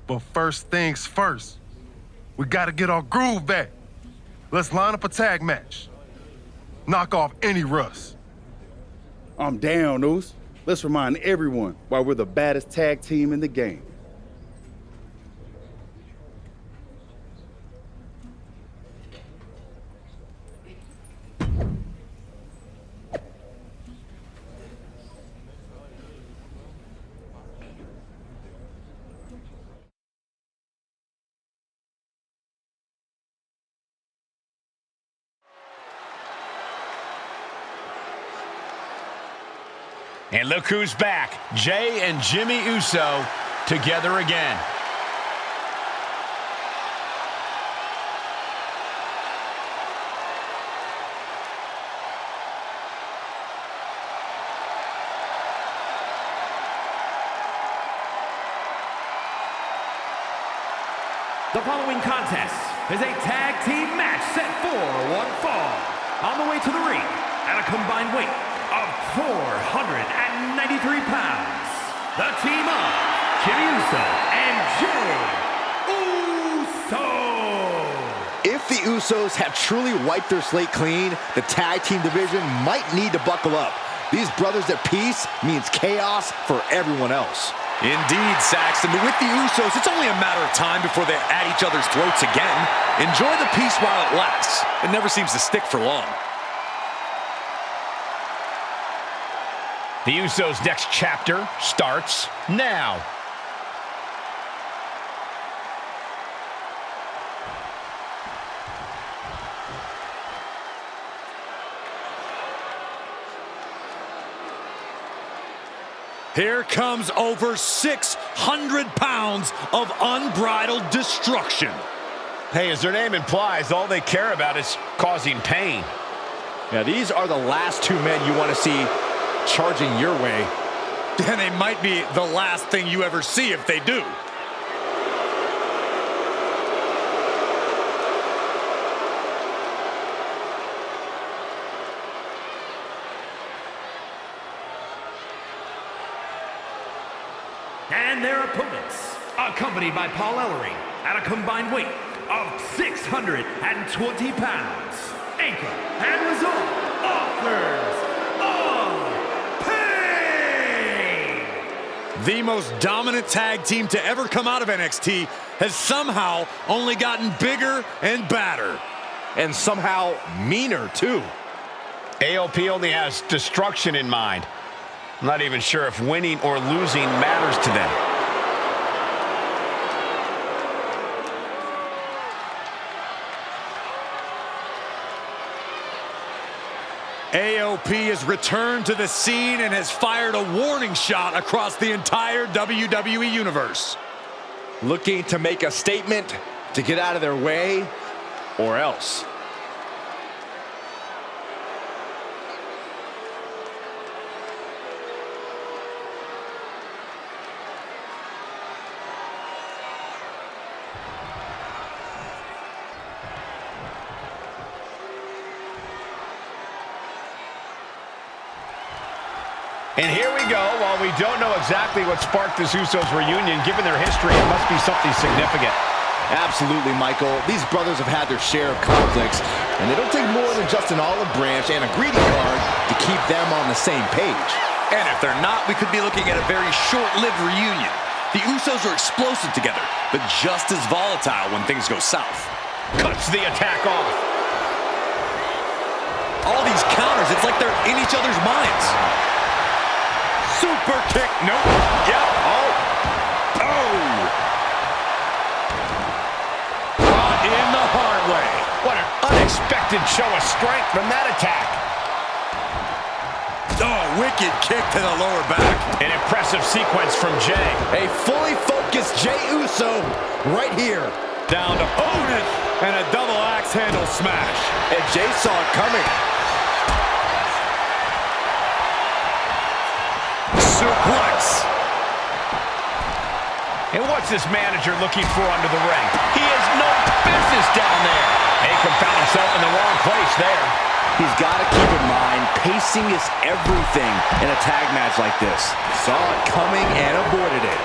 But first things first, we gotta get our groove back. Let's line up a tag match. Knock off any rust. I'm down, Oos. Let's remind everyone why we're the baddest tag team in the game. And look who's back. Jay and Jimmy Uso together again. The following contest is a tag team match set for one fall. On the way to the ring at a combined weight of 493 pounds, the team of Jimmy Uso and Jey Uso. If the Usos have truly wiped their slate clean, the tag team division might need to buckle up. These brothers at peace means chaos for everyone else. Indeed, Saxton. But with the Usos, it's only a matter of time before they're at each other's throats again. Enjoy the peace while it lasts. It never seems to stick for long. The Usos' next chapter starts now. Here comes over 600 pounds of unbridled destruction. Hey, as their name implies, all they care about is causing pain. Yeah, these are the last two men you want to see charging your way. And they might be the last thing you ever see if they do. And their opponents, accompanied by Paul Ellering at a combined weight of 620 pounds, Anchor and Result, authors of Pain! The most dominant tag team to ever come out of NXT has somehow only gotten bigger and badder. And somehow meaner, too. AOP only has destruction in mind. I'm not even sure if winning or losing matters to them. AOP has returned to the scene and has fired a warning shot across the entire WWE Universe. Looking to make a statement, to get out of their way, or else. And here we go. While we don't know exactly what sparked this Usos reunion, given their history, it must be something significant. Absolutely, Michael. These brothers have had their share of conflicts, and they don't take more than just an olive branch and a greeting card to keep them on the same page. And if they're not, we could be looking at a very short-lived reunion. The Usos are explosive together, but just as volatile when things go south. Cuts the attack off. All these counters, it's like they're in each other's minds. Super kick. Nope. Yep. Oh. Caught in the hard way. What an unexpected show of strength from that attack. Oh, wicked kick to the lower back. An impressive sequence from Jay. A fully focused Jey Uso right here. Down to opponent and a double axe handle smash. And Jey saw it coming. Suplex. And what's this manager looking for under the ring? He has no business down there. Akam found himself in the wrong place there. He's got to keep in mind, pacing is everything in a tag match like this. Saw it coming and avoided it.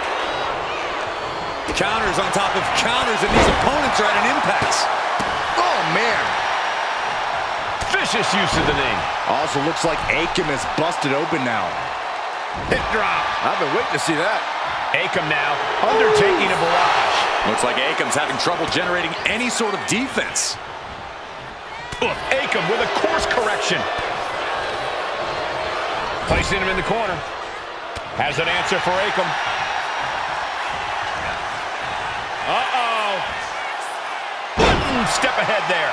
Counters on top of counters, and these opponents are at an impasse. Oh, man. Vicious use of the knee. Also looks like Akam is busted open now. Hip drop. I've been waiting to see that. Akam now undertaking a barrage. Looks like Akam's having trouble generating any sort of defense. Akam with a course correction. Placing him in the corner. Has an answer for Akam. Uh-oh. Step ahead there.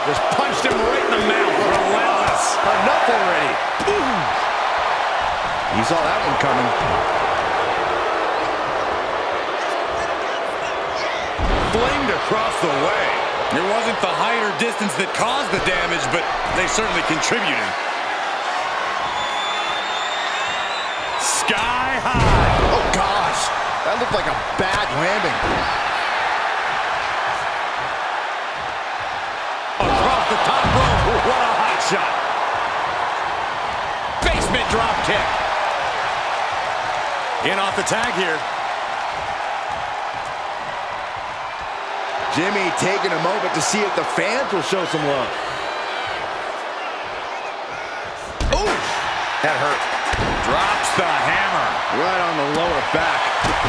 Just punched him right in the mouth. Relentless. Enough already. Ooh. You saw that one coming. Flamed across the way. It wasn't the height or distance that caused the damage, but they certainly contributed. Sky high. Oh, gosh. That looked like a bad landing. Across the top rope. What a hot shot. Basement drop kick. In off the tag here. Jimmy taking a moment to see if the fans will show some love. Ooh, that hurt. Drops the hammer. Right on the lower back.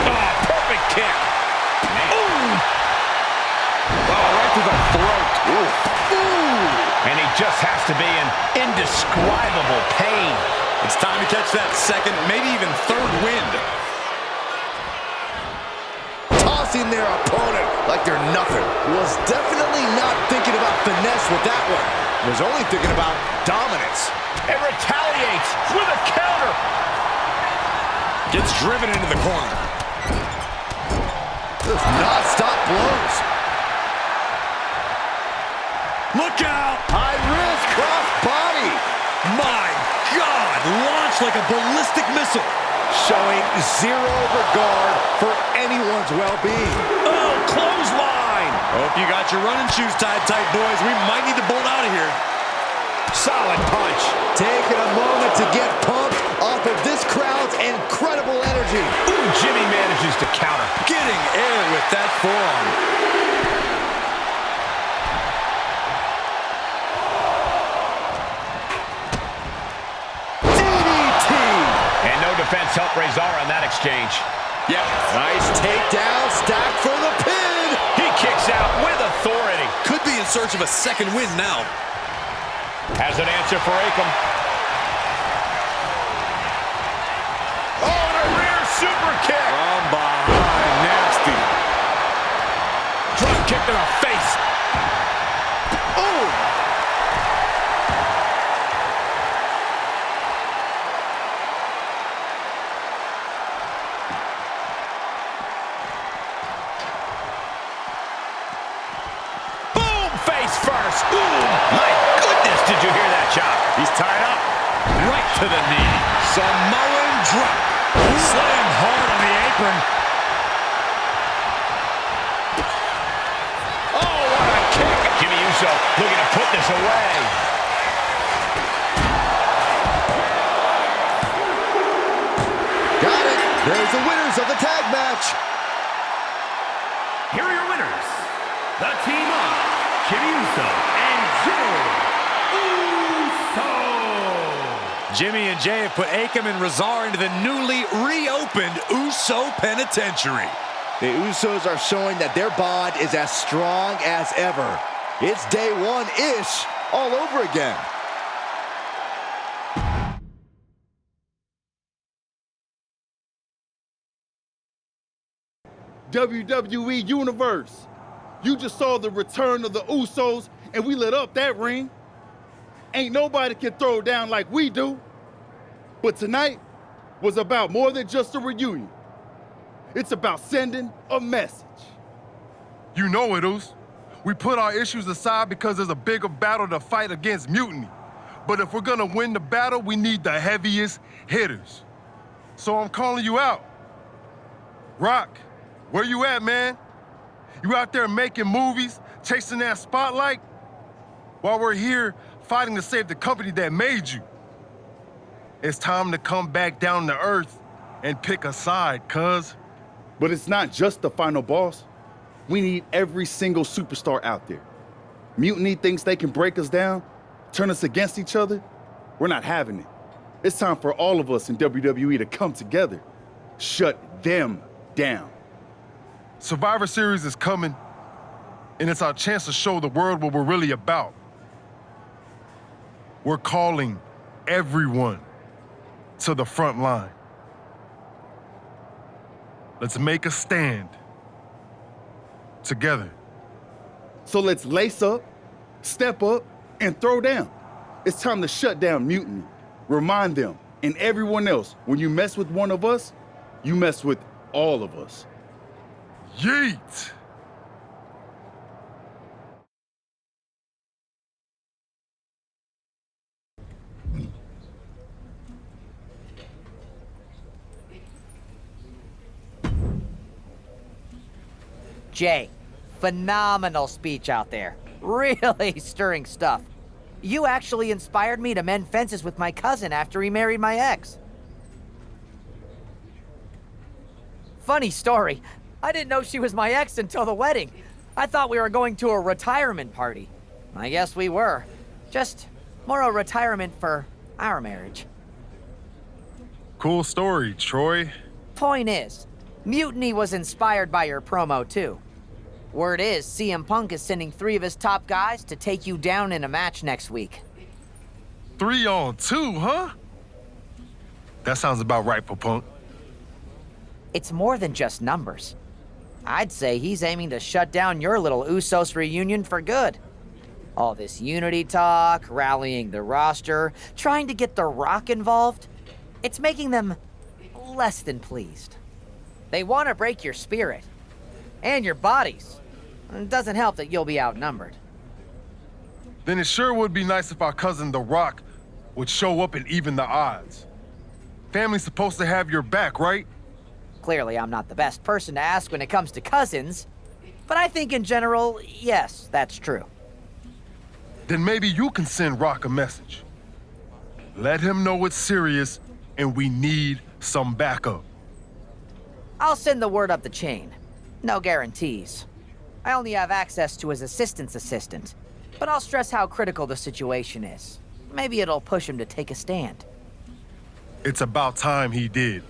Oh, perfect kick. Ooh. Oh, right to the throat. Ooh. Ooh. And he just has to be in indescribable pain. It's time to catch that second, maybe even third wind. Tossing their opponent like they're nothing. Was definitely not thinking about finesse with that one. Was only thinking about dominance. And retaliates with a counter. Gets driven into the corner. Just non-stop blows. Look out! High risk cross body. My God! Launched like a ballistic missile. Showing zero regard for anyone's well-being. Oh, clothesline! Hope you got your running shoes tied tight, boys. We might need to bolt out of here. Solid punch. Taking a moment to get pumped off of this crowd's incredible energy. Ooh, Jimmy manages to counter. Getting air with that forearm. Defense helped Razor on that exchange. Yep. Nice takedown, stack for the pin. He kicks out with authority. Could be in search of a second win now. Has an answer for Akam. Oh, and a rear super kick. From behind, nasty. Drop kick to the face. Oh. First. Ooh, my goodness, did you hear that chop? He's tied up. Right to the knee. Samoan drop. Slam hard on the apron. Oh, what a kick. Jimmy Uso looking to put this away. Got it. There's the winners of the tag match. Here are your winners. The team of Jimmy Uso and Jey Uso. Jimmy and Jay have put Akam and Razar into the newly reopened Uso Penitentiary. The Usos are showing that their bond is as strong as ever. It's day one-ish all over again. WWE Universe, you just saw the return of the Usos and we lit up that ring. Ain't nobody can throw down like we do. But tonight was about more than just a reunion. It's about sending a message. You know it, Us. We put our issues aside because there's a bigger battle to fight against mutiny. But if we're gonna win the battle, we need the heaviest hitters. So I'm calling you out. Rock, where you at, man? You out there making movies, chasing that spotlight? While we're here fighting to save the company that made you. It's time to come back down to earth and pick a side, cuz. But it's not just the final boss. We need every single superstar out there. Mutiny thinks they can break us down, turn us against each other. We're not having it. It's time for all of us in WWE to come together. Shut them down. Survivor Series is coming, and it's our chance to show the world what we're really about. We're calling everyone to the front line. Let's make a stand together. So let's lace up, step up, and throw down. It's time to shut down mutiny. Remind them and everyone else, when you mess with one of us, you mess with all of us. Yeet! Jay, phenomenal speech out there. Really stirring stuff. You actually inspired me to mend fences with my cousin after he married my ex. Funny story. I didn't know she was my ex until the wedding. I thought we were going to a retirement party. I guess we were. Just more a retirement for our marriage. Cool story, Troy. Point is, Mutiny was inspired by your promo too. Word is, CM Punk is sending 3 of his top guys to take you down in a match next week. 3-on-2, huh? That sounds about right for Punk. It's more than just numbers. I'd say he's aiming to shut down your little Usos reunion for good. All this unity talk, rallying the roster, trying to get The Rock involved, it's making them less than pleased. They want to break your spirit. And your bodies. It doesn't help that you'll be outnumbered. Then it sure would be nice if our cousin The Rock would show up and even the odds. Family's supposed to have your back, right? Clearly, I'm not the best person to ask when it comes to cousins, but I think in general, yes, that's true. Then maybe you can send Rock a message. Let him know it's serious and we need some backup. I'll send the word up the chain. No guarantees. I only have access to his assistant's assistant, but I'll stress how critical the situation is. Maybe it'll push him to take a stand. It's about time he did.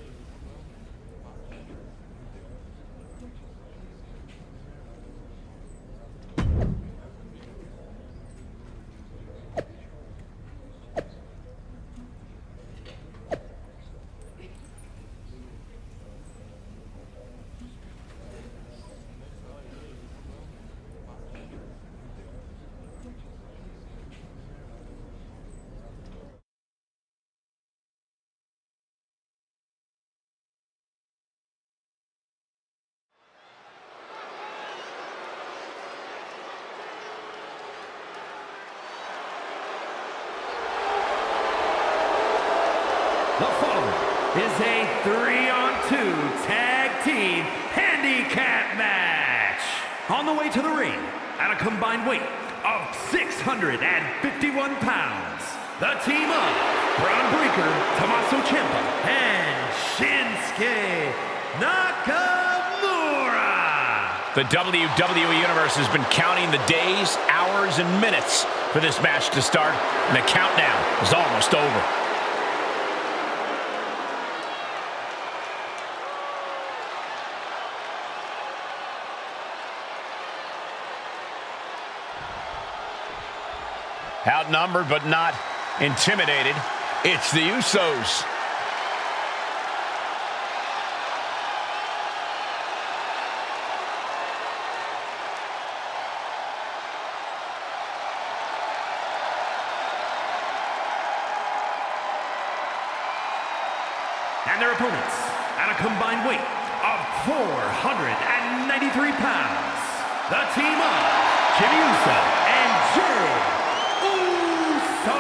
The following is a 3-on-2 tag team handicap match. On the way to the ring, at a combined weight of 651 pounds, the team of Braun Breaker, Tommaso Ciampa, and Shinsuke Nakamura. The WWE Universe has been counting the days, hours, and minutes for this match to start, and the countdown is almost over. Outnumbered but not intimidated. It's the Usos. And their opponents, at a combined weight of 493 pounds, the team of Jimmy Uso and Jey Uso.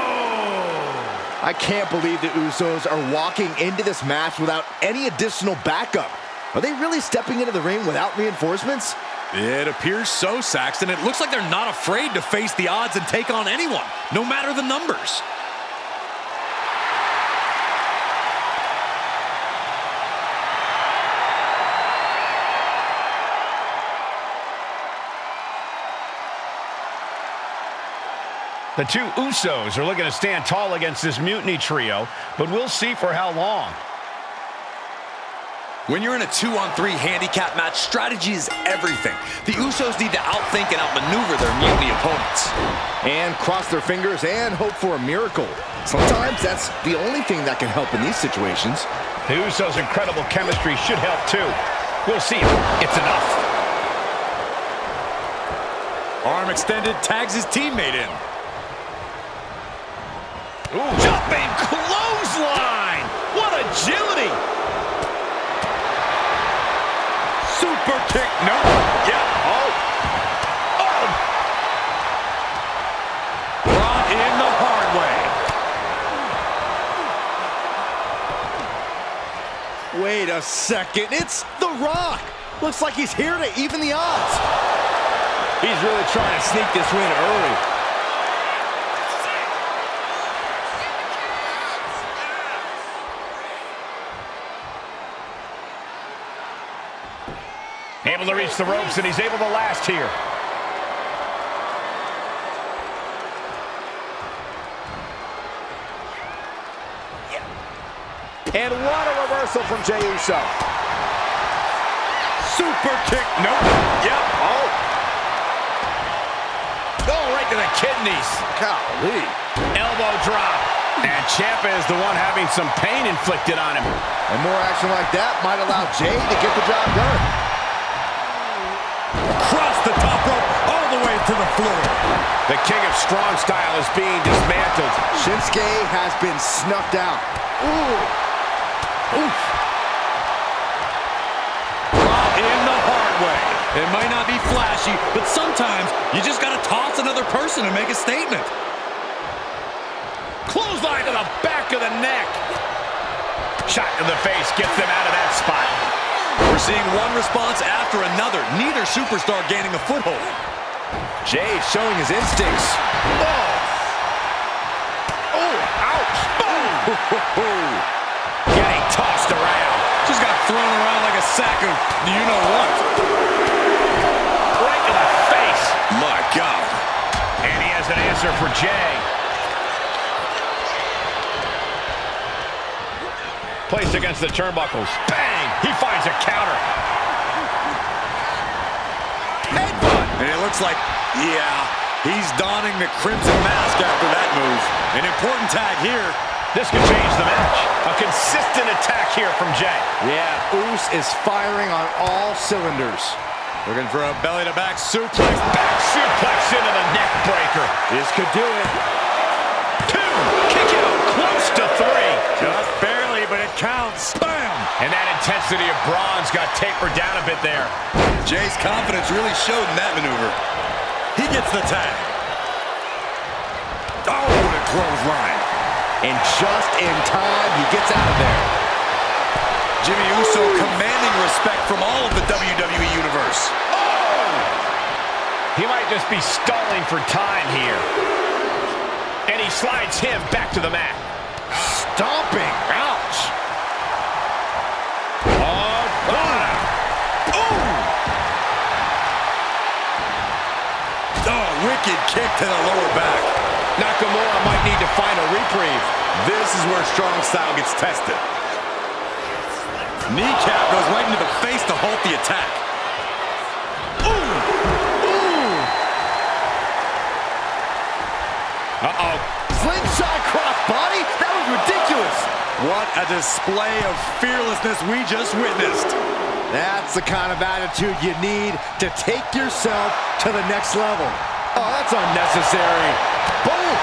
I can't believe the Usos are walking into this match without any additional backup. Are they really stepping into the ring without reinforcements? It appears so, Saxton. It looks like they're not afraid to face the odds and take on anyone, no matter the numbers. The two Usos are looking to stand tall against this Mutiny trio, but we'll see for how long. When you're in a 2-on-3 handicap match, strategy is everything. The Usos need to outthink and outmaneuver their Mutiny opponents. And cross their fingers and hope for a miracle. Sometimes that's the only thing that can help in these situations. The Usos' incredible chemistry should help too. We'll see if it's enough. Arm extended, tags his teammate in. Ooh, jumping clothesline! What agility! Super kick, no. Yeah, oh. Brought in the hard way. Wait a second, it's The Rock! Looks like he's here to even the odds. He's really trying to sneak this win early. Able to reach the ropes, and he's able to last here. And what a reversal from Jey Uso. Super kick, nope. Yep, oh. Oh, right to the kidneys. Golly. Elbow drop. And Ciampa is the one having some pain inflicted on him. And more action like that might allow Jey to get the job done. Cross the top rope all the way to the floor. The King of Strong Style is being dismantled. Shinsuke has been snuffed out. Ooh. Oof. Brought in the hard way. It might not be flashy, but sometimes you just got to toss another person and make a statement. Clothesline to the back of the neck. Shot to the face gets them out of that spot. We're seeing one response after another. Neither superstar gaining a foothold. Jey showing his instincts. Oh, ouch. Boom. Getting tossed around. Just got thrown around like a sack of you-know-what. Right to the face. My God. And he has an answer for Jey. Placed against the turnbuckles. Bang! He finds a counter. Headbutt! And it looks like, yeah, he's donning the crimson mask after that move. An important tag here. This could change the match. A consistent attack here from Jey. Yeah, Uso is firing on all cylinders. Looking for a belly-to-back suplex. Back suplex into the neck breaker. This could do it. 2. Kick out. Close to 3. Just barely, but it counts. Bam! And that intensity of bronze got tapered down a bit there. Jay's confidence really showed in that maneuver. He gets the tag. Oh, what a clothesline. And just in time, he gets out of there. Jimmy Uso commanding respect from all of the WWE Universe. Oh! He might just be stalling for time here. And he slides him back to the mat. Stomping. Ouch. Oh, bottom. Ooh! Oh, wicked kick to the lower back. Nakamura might need to find a reprieve. This is where strong style gets tested. Kneecap goes right into the face to halt the attack. Ooh! Ooh! Uh-oh. Slingshot crossbody? That was ridiculous. What a display of fearlessness we just witnessed. That's the kind of attitude you need to take yourself to the next level. Oh, that's unnecessary. Boom!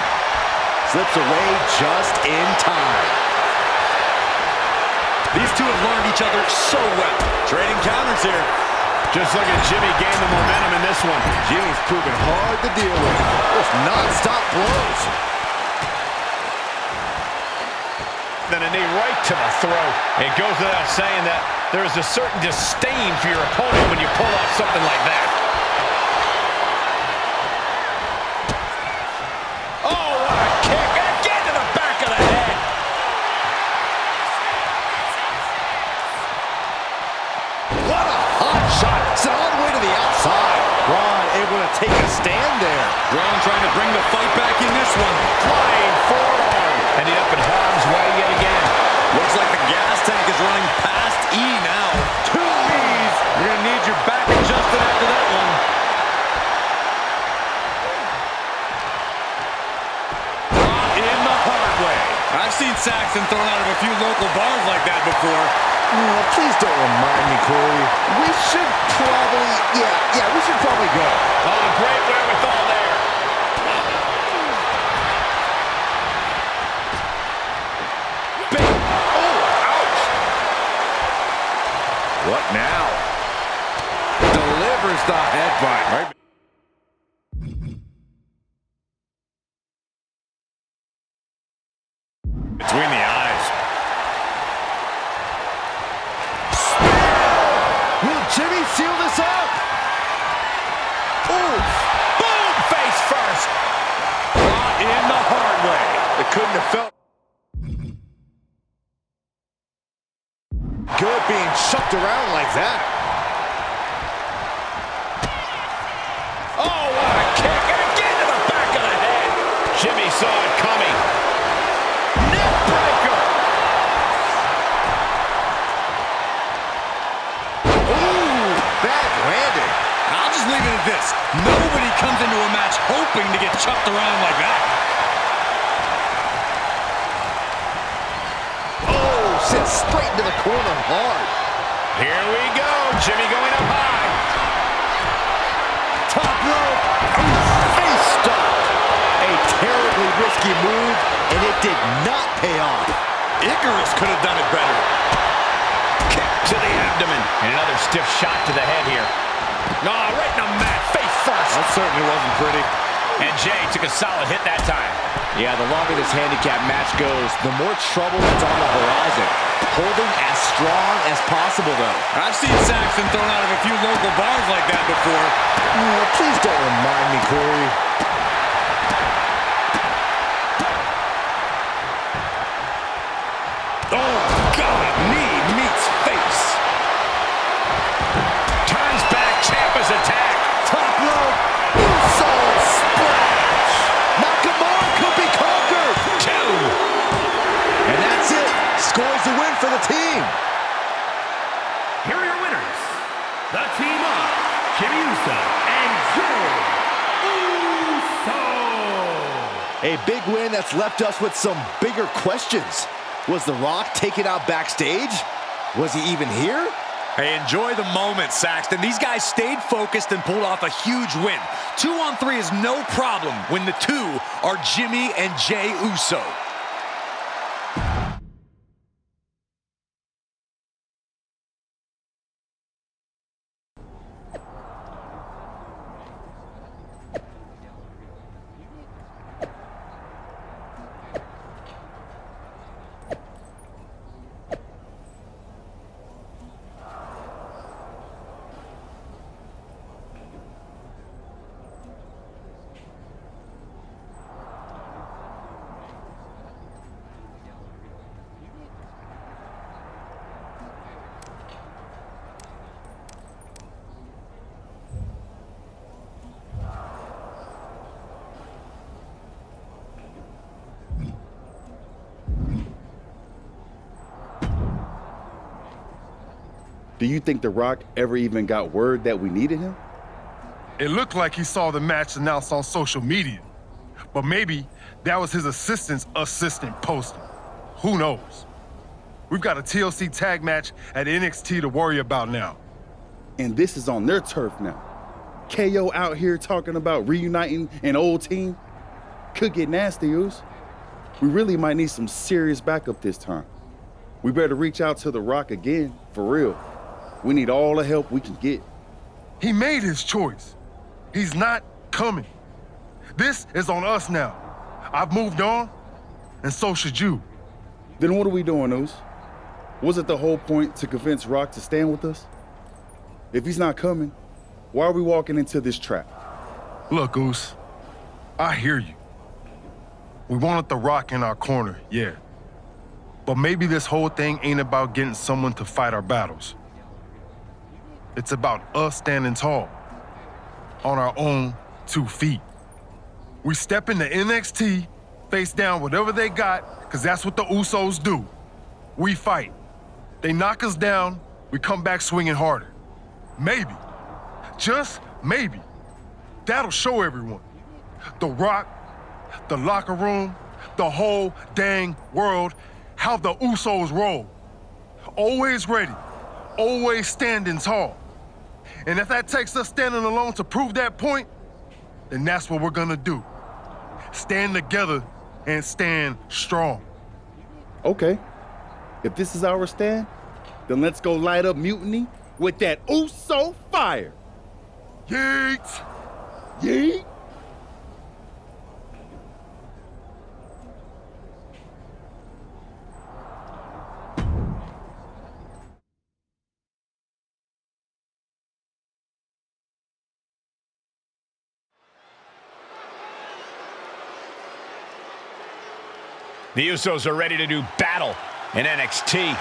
Slips away just in time. These two have learned each other so well. Trading counters here. Just look at Jimmy gain the momentum in this one. Jimmy's proven hard to deal with. Just non-stop blows. Then a knee right to the throat. It goes without saying that there is a certain disdain for your opponent when you pull off something like that. Oh, what a kick. Again to the back of the head. What a hot shot. It's all the way to the outside. Braun able to take a stand there. Braun trying to bring the fight back in this one. Flying forearm. Ending up in harm's way yet again. Looks like the gas tank is running past E now. 2 knees. You're going to need your back adjusted after that one. Braun in the hard way. I've seen Saxton thrown out of a few local bars like that before. Oh, please don't remind me, Corey. We should probably, we should probably go. Oh, great wherewithal there. What now? Delivers the headbutt. Right. Between the eyes. Will Jimmy seal this up? Ooh. Boom! Face first. Brought in the hard way. It couldn't have felt. Good being chucked around like that. Oh, what a kick. And again to the back of the head. Jimmy saw it coming. Neck breaker. Ooh, bad landing. I'll just leave it at this. Nobody comes into a match hoping to get chucked around like that. Sits straight into the corner hard. Here we go. Jimmy going up high. Top rope. Face stopped. A terribly risky move, and it did not pay off. Icarus could have done it better. Kick to the abdomen. And another stiff shot to the head here. Oh, right in the mat. Face first. That certainly wasn't pretty. And Jay took a solid hit that time. Yeah, the longer this handicap match goes, the more trouble that's on the horizon. Holding as strong as possible, though. I've seen Saxton thrown out of a few local bars like that before. Oh, please don't remind me, Corey. Oh, God. Knee meets face. Turns back. Ciampa's attack. Top rope. Uso splash. Nakamura could be conquered. 2. And that's it. Scores the win for the team. Here are your winners. The team of Jimmy Uso and Jey Uso. A big win that's left us with some bigger questions. Was The Rock taken out backstage? Was he even here? Hey, enjoy the moment, Saxton. These guys stayed focused and pulled off a huge win. 2-on-3 is no problem when the two are Jimmy and Jey Uso. Do you think The Rock ever even got word that we needed him? It looked like he saw the match announced on social media. But maybe that was his assistant's assistant posting. Who knows? We've got a TLC tag match at NXT to worry about now. And this is on their turf now. KO out here talking about reuniting an old team. Could get nasty, Oos. We really might need some serious backup this time. We better reach out to The Rock again, for real. We need all the help we can get. He made his choice. He's not coming. This is on us now. I've moved on, and so should you. Then what are we doing, Oos? Was it the whole point to convince Rock to stand with us? If he's not coming, why are we walking into this trap? Look, Oos, I hear you. We wanted The Rock in our corner, yeah. But maybe this whole thing ain't about getting someone to fight our battles. It's about us standing tall, on our own 2 feet. We step into NXT, face down whatever they got, because that's what the Usos do. We fight. They knock us down, we come back swinging harder. Maybe, just maybe, that'll show everyone. The Rock, the locker room, the whole dang world, how the Usos roll. Always ready, always standing tall. And if that takes us standing alone to prove that point, then that's what we're gonna do. Stand together and stand strong. Okay. If this is our stand, then let's go light up Mutiny with that Uso fire. Yeet! Yeet! The Usos are ready to do battle in NXT.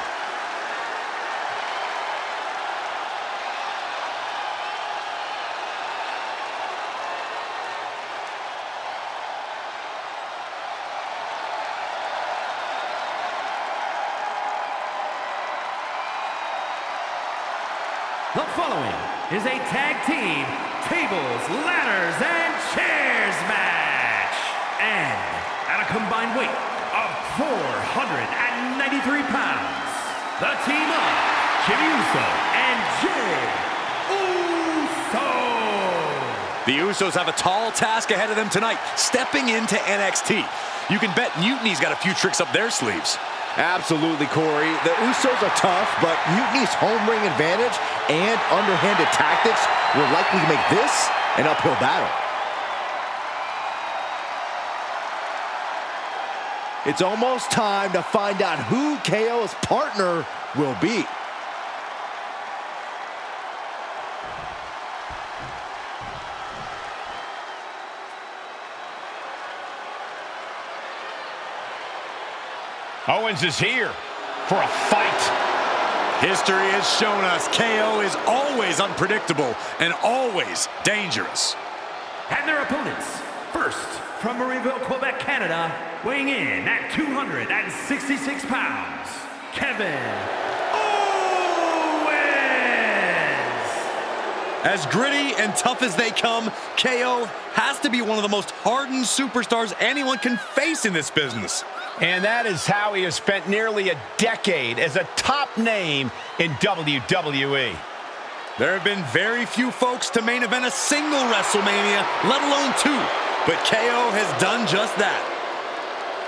The following is a tag team tables, ladders, and chairs match. And at a combined weight of 493 pounds, the team of Jimmy Uso and Jey Uso. The Usos have a tall task ahead of them tonight, stepping into NXT. You can bet Mutiny's got a few tricks up their sleeves. Absolutely, Corey. The Usos are tough, but Mutiny's home ring advantage and underhanded tactics will likely make this an uphill battle. It's almost time to find out who KO's partner will be. Owens is here for a fight. History has shown us KO is always unpredictable and always dangerous. And their opponents, first from Marieville, Quebec, Canada, weighing in at 266 pounds, Kevin Owens. As gritty and tough as they come, KO has to be one of the most hardened superstars anyone can face in this business. And that is how he has spent nearly a decade as a top name in WWE. There have been very few folks to main event a single WrestleMania, let alone 2. But KO has done just that.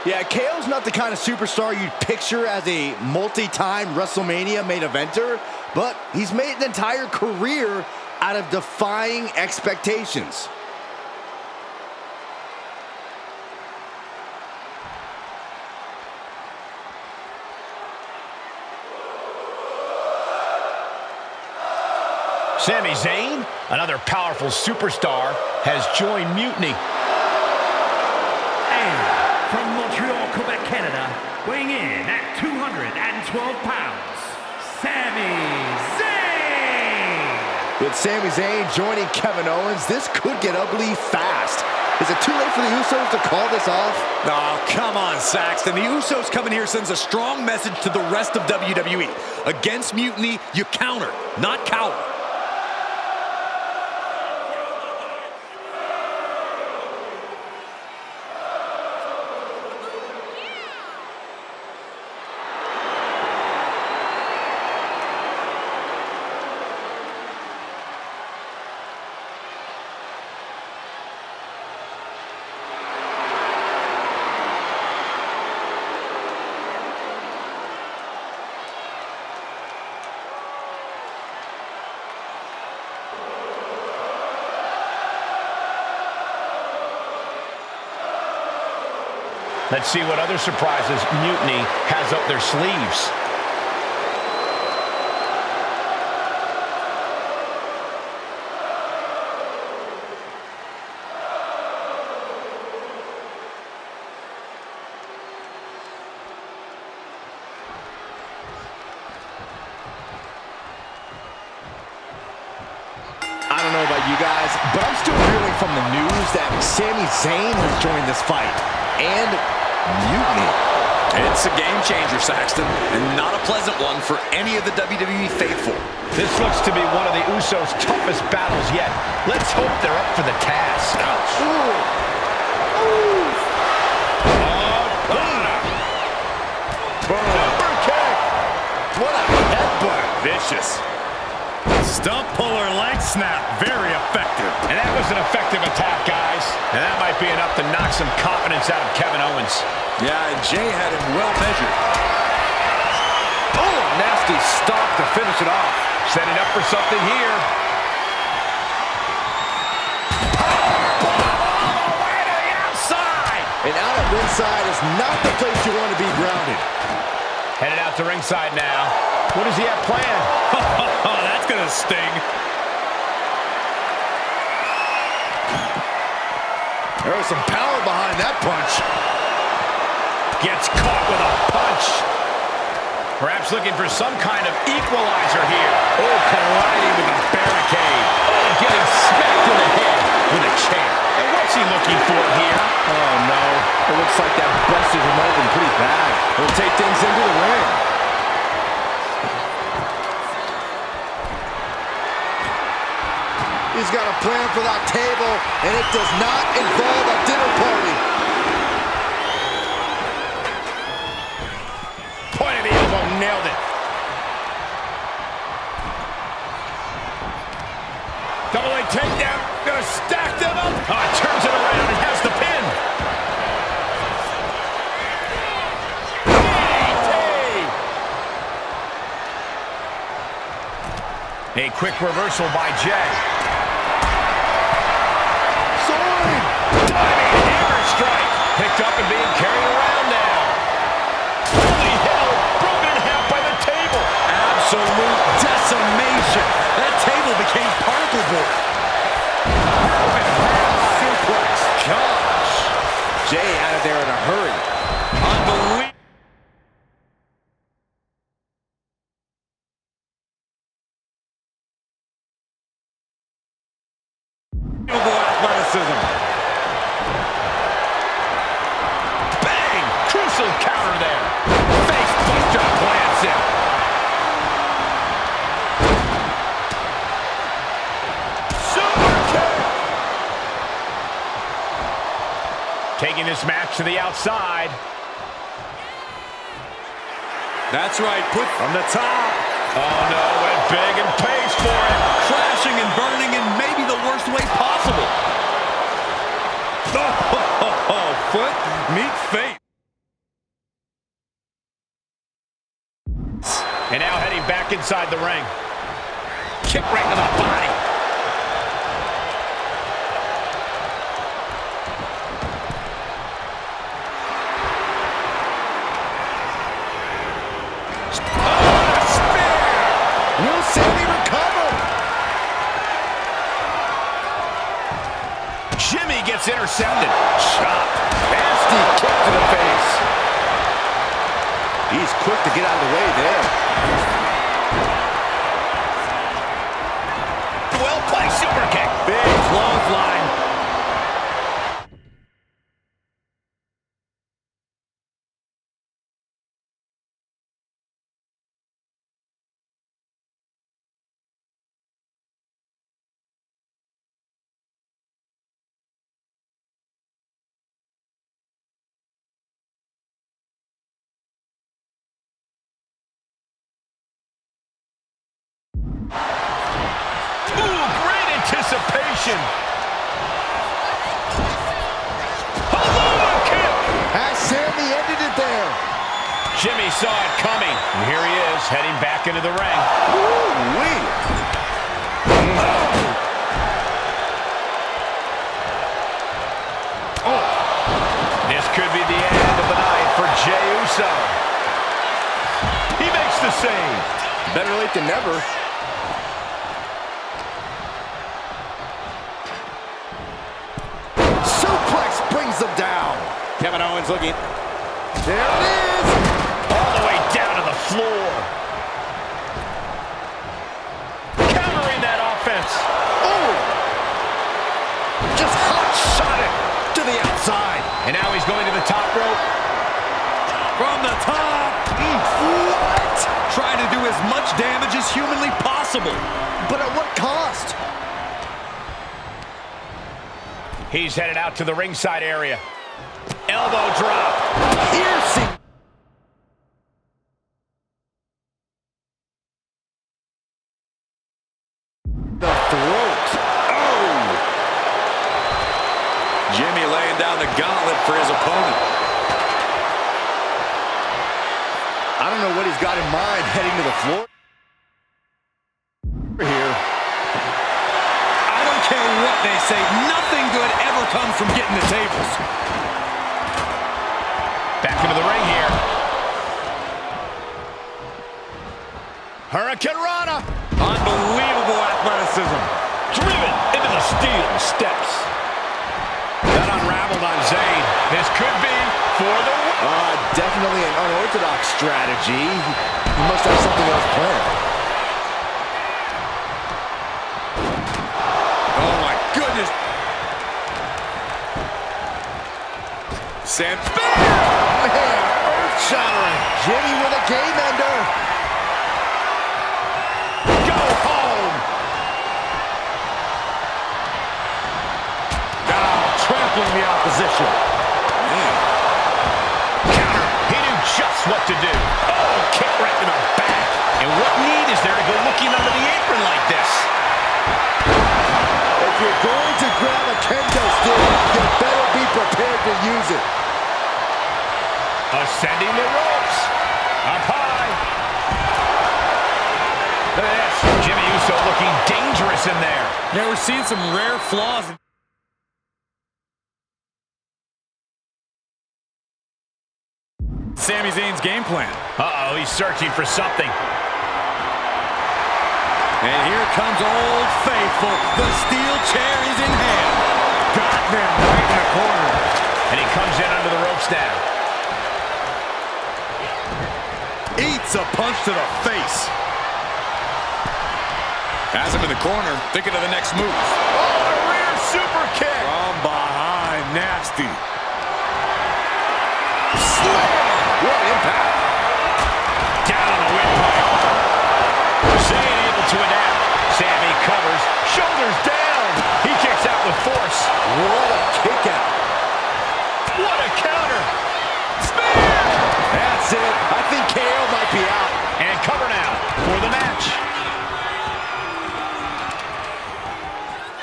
Yeah, KO's not the kind of superstar you'd picture as a multi-time WrestleMania main eventer, but he's made an entire career out of defying expectations. Sami Zayn, another powerful superstar, has joined Mutiny. And from Montreal, Quebec, Canada, weighing in at 212 pounds, Sami Zayn. With Sami Zayn joining Kevin Owens, this could get ugly fast. Is it too late for the Usos to call this off? Oh, come on, Saxton. The Usos coming here sends a strong message to the rest of WWE. Against Mutiny, you counter, not cower. Let's see what other surprises Mutiny has up their sleeves. I don't know about you guys, but I'm still reeling from the news that Sami Zayn has joined this fight. And Mutiny. It's a game changer, Saxton, and not a pleasant one for any of the WWE faithful. This looks to be one of the Usos' toughest battles yet. Let's hope they're up for the task. Super kick! What a headbutt! Vicious. Stump puller leg snap, very effective. And that was an effective attack, guys. And that might be enough to knock some confidence out of Kevin Owens. Yeah, and Jay had him well measured. Oh, a nasty stop to finish it off. Setting up for something here. And out at ringside is not the place you want to be grounded. Headed out to ringside now. What does he have planned? Oh, that's going to sting. There was some power behind that punch. Gets caught with a punch. Perhaps looking for some kind of equalizer here. Oh, colliding with a barricade. Oh, getting smacked in the head with a chair. And what's he looking for here? Oh, no. It looks like that busted him open pretty bad. He'll take things into the ring. He's got a plan for that table, and it does not involve a dinner party. Point of the elbow, nailed it. Double leg takedown, gonna stack them up. Oh, turns it around and has the pin. DDT. A quick reversal by Jay. Timing hammer strike. Picked up and being carried around now. Holy hell, broken in half by the table. Absolute decimation. That table became particle board. Suplex. Gosh. Jay out of there in a hurry. Unbelievable. Athleticism. Bang! Crucial counter there. Face buster plants him. Super kick. Taking this match to the outside. That's right. Put From the top. Oh no, went big and pays for it. crashing and burning in maybe the worst way possible. Oh, foot meet fate. And now heading back inside the ring. Kick right to the body. Will Sami recover? Jimmy gets intercepted. Shot. Nasty kick to the face. He's quick to get out of the way there. Well played super kick. Big clothesline. Ooh, great anticipation. Hello, kick. Has Sami ended it there? Jimmy saw it coming. And here he is, heading back into the ring. Woo-wee. This could be the end of Kevin Owens looking. There it is! All the way down to the floor. Countering that offense. Oh! Just hot shot it to the outside. And now he's going to the top rope. From the top. What? Trying to do as much damage as humanly possible. But at what cost? He's headed out to the ringside area. Elbow drop. Piercing. The throat. Oh! Jimmy laying down the gauntlet for his opponent. I don't know what he's got in mind heading to the floor. Here. I don't care what they say. Nothing good ever comes from getting the tables. Back into the ring here. Hurricane Rana. Unbelievable athleticism. Driven into the steel steps. That unraveled on Zayn. This could be for the win. Definitely an unorthodox strategy. He must have something else planned. Oh my goodness. Sam. Man, earth-shattering. Jimmy with a game ender. Go home. Trampling the opposition. Counter. He knew just what to do. Oh, kick right to the back. And what need is there to go looking under the apron like this? If you're going to grab a kendo stick, you better be prepared to use it. Ascending the ropes. Up high. Look at this. Jimmy Uso looking dangerous in there. Yeah, we're seeing some rare flaws. Sami Zayn's game plan. Uh-oh, he's searching for something. And here comes Old Faithful. The steel chair is in hand. Got them right in the corner. And he comes in under the ropes now. Eats a punch to the face. Has him in the corner, thinking of the next move. Oh, a rear super kick. From behind, nasty. Slam! What impact! Down on the windpipe. Zayn able to adapt. Sami covers. Shoulders down. He kicks out with force. What a kick out. What a counter. Spear! That's it. I think KO might be out. And cover now for the match.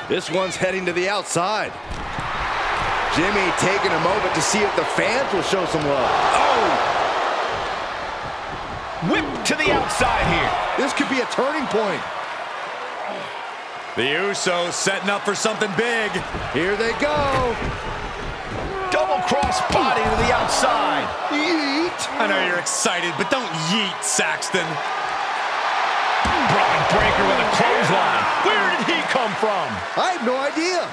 This one's heading to the outside. Jimmy taking a moment to see if the fans will show some love. Oh! Whip to the outside here. This could be a turning point. The Usos setting up for something big. Here they go. Double cross body to the outside. Yeet. I know you're excited, but don't yeet, Saxton. Braun Breaker with a clothesline. Where did he come from? I have no idea.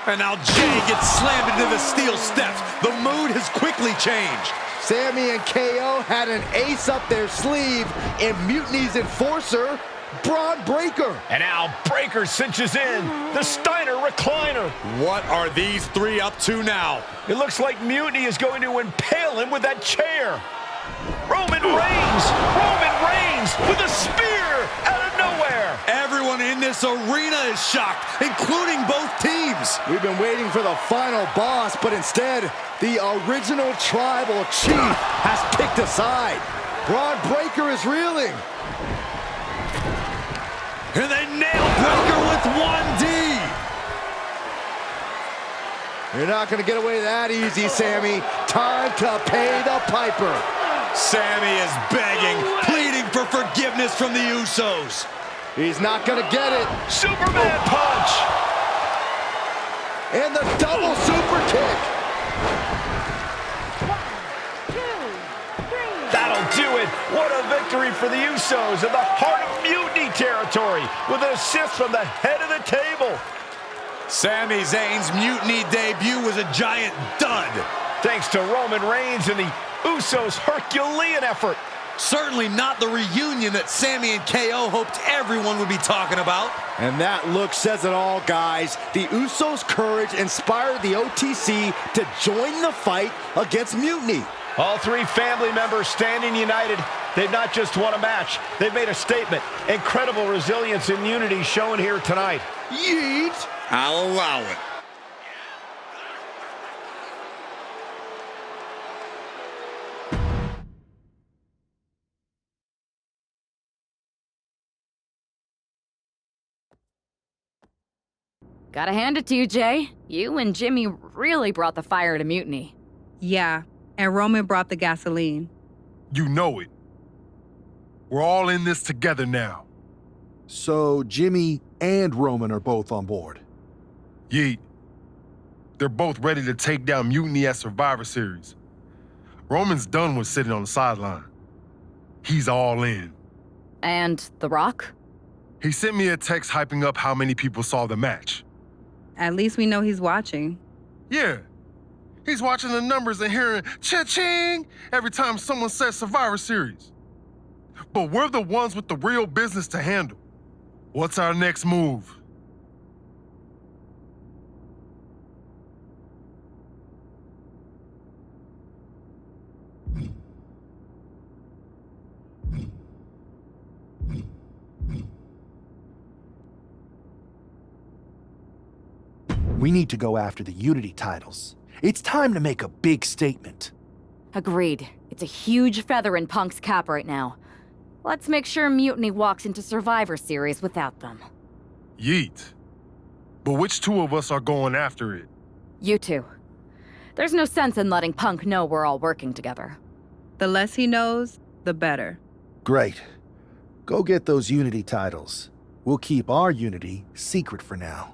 And now Jay gets slammed into the steel steps. The mood has quickly changed. Sami and KO had an ace up their sleeve in Mutiny's enforcer, Braun Breaker. And now Breaker cinches in. The Steiner recliner. What are these three up to now? It looks like Mutiny is going to impale him with that chair. Roman Reigns with a spear out of nowhere. Everyone in this arena is shocked, including both teams. We've been waiting for the final boss, but instead, the original tribal chief has picked a side. Braun Breaker is reeling. And they nail Breaker with 1D. You're not going to get away that easy, Sami. Time to pay the piper. Sami is begging, pleading for forgiveness from the Usos. He's not going to get it. Superman punch. And the double super kick. 1, 2, 3. That'll do it. What a victory for the Usos in the heart of Mutiny territory with an assist from the head of the table. Sami Zayn's Mutiny debut was a giant dud. Thanks to Roman Reigns and the Usos' Herculean effort. Certainly not the reunion that Sami and KO hoped everyone would be talking about. And that look says it all, guys. The Usos' courage inspired the OTC to join the fight against Mutiny. All three family members standing united. They've not just won a match, they've made a statement. Incredible resilience and unity shown here tonight. Yeet! I'll allow it. Gotta hand it to you, Jay. You and Jimmy really brought the fire to Mutiny. Yeah, and Roman brought the gasoline. You know it. We're all in this together now. So Jimmy and Roman are both on board. Yeet. They're both ready to take down Mutiny at Survivor Series. Roman's done with sitting on the sideline. He's all in. And The Rock? He sent me a text hyping up how many people saw the match. At least we know he's watching. Yeah. He's watching the numbers and hearing cha-ching every time someone says Survivor Series. But we're the ones with the real business to handle. What's our next move? We need to go after the Unity titles. It's time to make a big statement. Agreed. It's a huge feather in Punk's cap right now. Let's make sure Mutiny walks into Survivor Series without them. Yeet. But which two of us are going after it? You two. There's no sense in letting Punk know we're all working together. The less he knows, the better. Great. Go get those Unity titles. We'll keep our Unity secret for now.